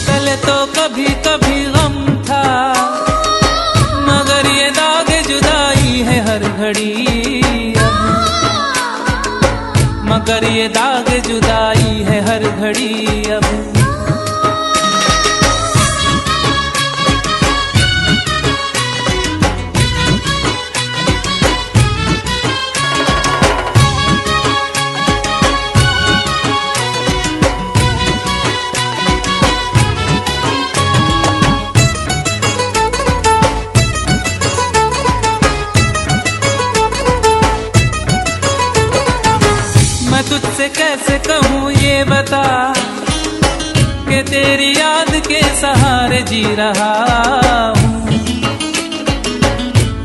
पहले तो कभी कभी गम था, मगर ये दाग जुदाई है हर घड़ी अब, मगर ये दाग जुदाई है हर घड़ी अब। मैं तुझसे कैसे कहूँ ये बता कि तेरी याद के सहारे जी रहा हूँ,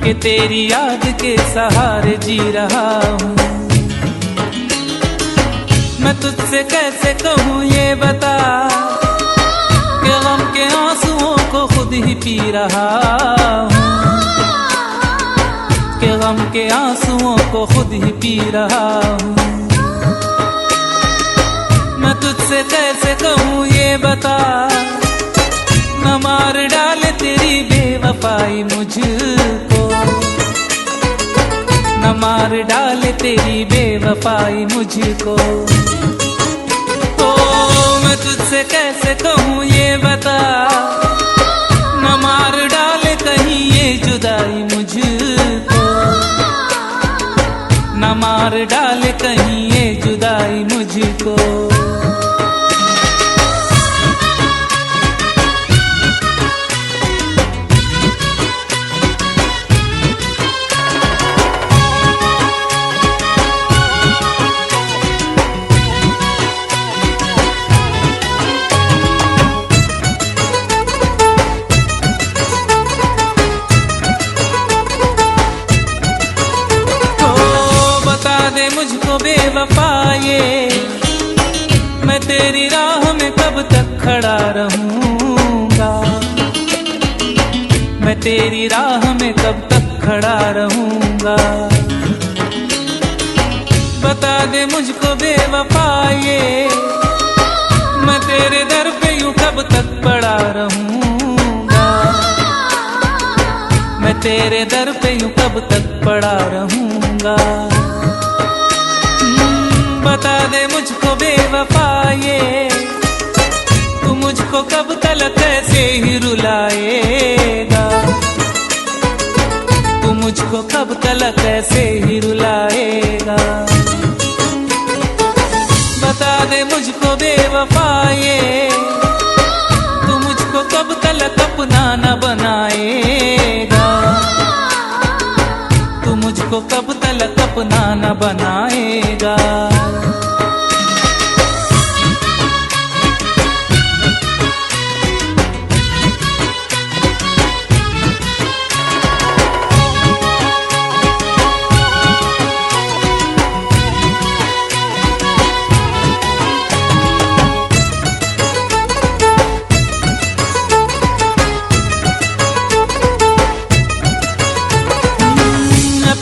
कि तेरी याद के सहारे जी रहा हूँ। मैं तुझसे कैसे कहूँ ये बता कि गम के आंसुओं को खुद ही पी रहा हूँ, कि गम के आंसुओं को खुद ही पी रहा हूँ। मैं तुझसे तुझसे कैसे कहूँ ये बता, न मार डाले तेरी बेवफाई मुझको, न मार डाले तेरी बेवफाई मुझको। तो मैं तुझसे कैसे कहूँ ये बता, न मार डाले कहीं ये जुदाई मुझको, न मार डाले कहीं ये जुदाई मुझको। मुझको बेवफा ये, मैं तेरी राह में कब तक खड़ा रहूंगा, मैं तेरी राह में कब तक खड़ा रहूंगा। बता दे मुझको बेवफा ये, मैं तेरे दर पे यूं कब तक पड़ा रहूंगा, मैं तेरे दर पे यूं कब तक पड़ा रहूंगा। बता दे मुझको बेवफा ये, तू मुझको कब तलक ऐसे ही रुलाएगा, तू मुझको कब तलक ऐसे ही रुलाएगा। बता दे मुझको बेवफा ये, तू मुझको कब तलक अपना न बनाएगा, तू मुझको कब तलक अपना न बनाएगा।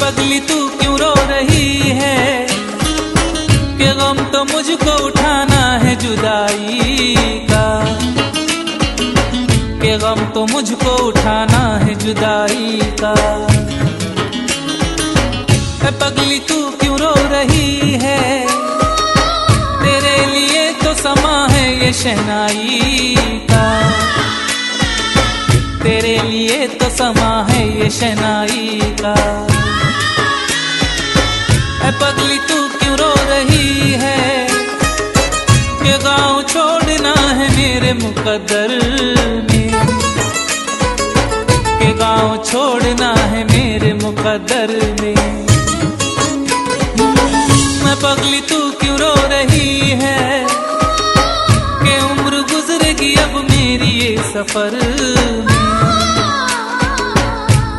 पगली तू क्यों रो रही है, कि गम तो मुझको उठाना है जुदाई का, कि गम तो मुझको उठाना है जुदाई का। पगली तू क्यों रो रही है, तेरे लिए तो समा है ये शहनाई का, तेरे लिए तो समा है ये शहनाई का। पगली तू क्यों रो रही है, कि गाँव छोड़ना है मेरे मुकद्दर में, कि गाँव छोड़ना है मेरे मुकद्दर में। मैं पगली तू क्यों रो रही है, कि उम्र गुजरेगी अब मेरी ये सफर में,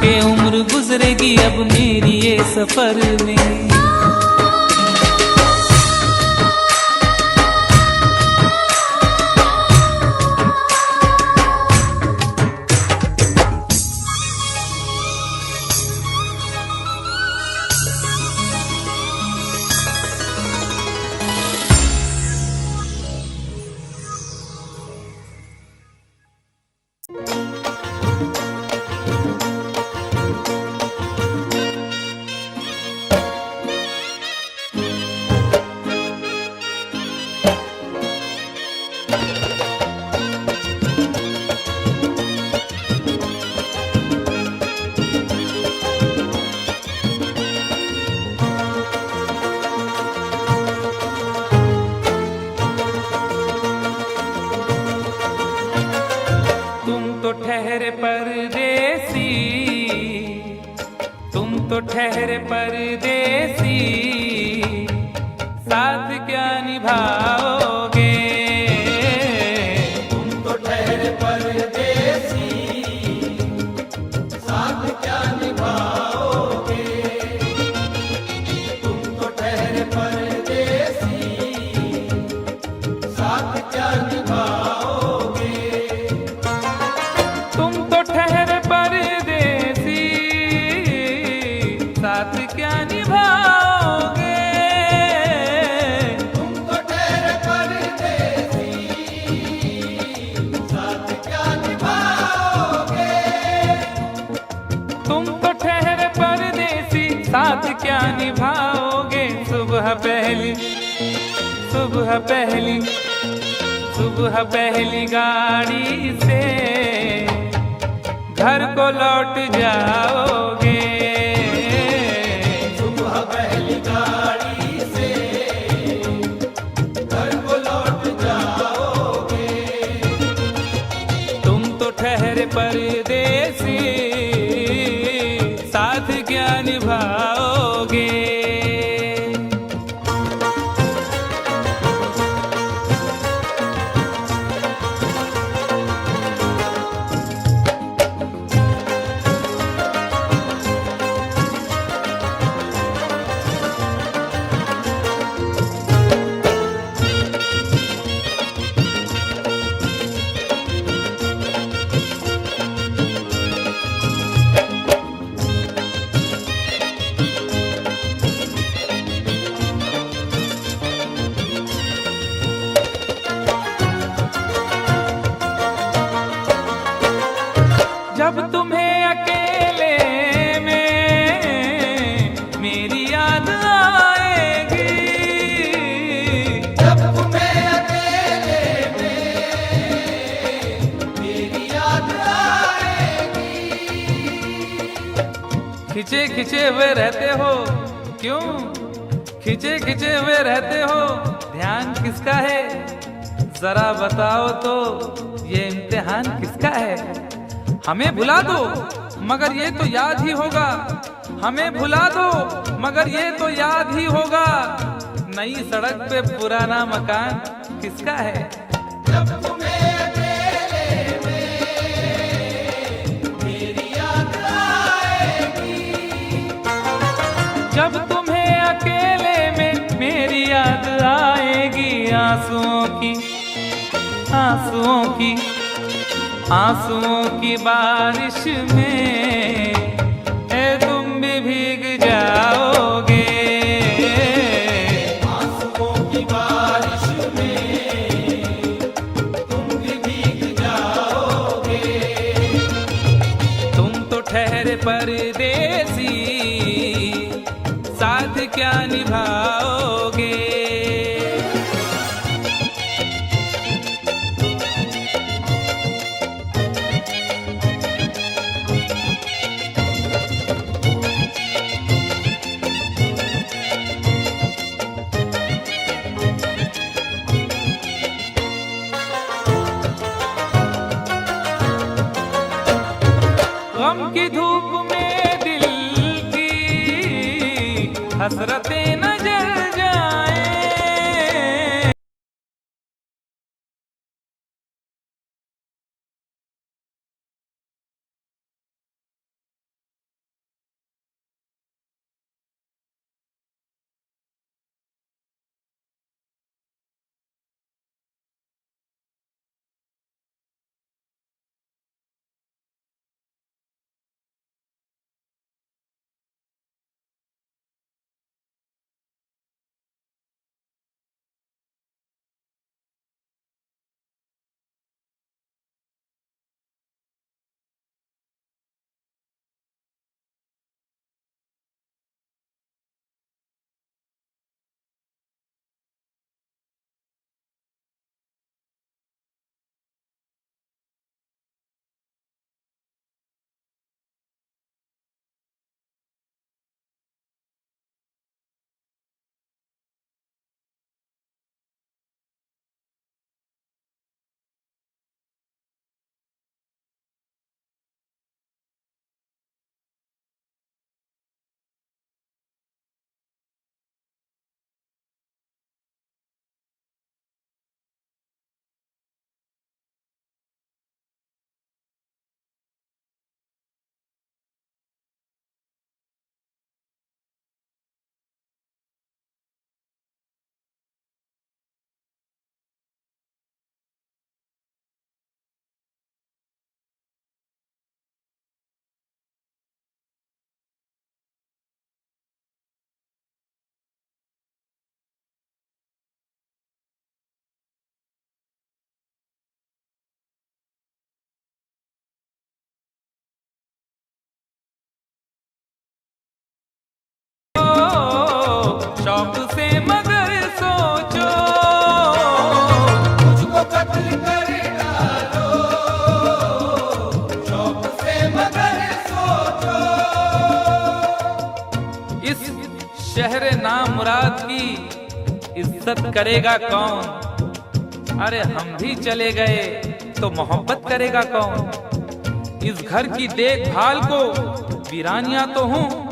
कि उम्र गुजरेगी अब मेरी ये सफर में। ठहरे परदेसी, तुम तो ठहरे परदेसी, साथ क्या निभाओगे।
तुम तो ठहरे परदेसी, साथ क्या निभाओगे। तुम तो ठहरे परदेसी, साथ क्या निभाओगे।
तुम तो ठहरे परदेसी, साथ क्या निभाओगे।
तुम तो ठहरे
सुबह पहली गाड़ी से घर को लौट जाओगे।
सुबह पहली गाड़ी से घर को लौट जाओगे।
तुम तो ठहरे परदेसी, साथ क्या निभाओगे। जब तुम्हें अकेले में मेरी याद आएगी,
जब तुम्हें अकेले में मेरी याद आएगी।
खिंचे खिंचे हुए रहते हो क्यों, खिंचे खिंचे हुए रहते हो, ध्यान किसका है जरा बताओ तो, ये इम्तिहान किसका है। हमें भुला दो मगर ये तो याद ही होगा, हमें भुला दो मगर ये तो याद ही होगा। नई सड़क पे पुराना मकान किसका है।
जब तुम्हें अकेले में मेरी याद आएगी,
जब तुम्हें अकेले में मेरी याद आएगी। आंसुओं की बारिश में तुम भी भीग जाओगे।
आंसुओं की बारिश में तुम भी भीग जाओगे।
तुम तो ठहरे परदेसी, साथ क्या निभाओगे। गम की धूप में दिल की हसरतें न शहर नाम मुराद की इज्जत करेगा कौन? अरे हम भी चले गए तो मोहब्बत करेगा कौन? इस घर की देखभाल को वीरानियां तो हों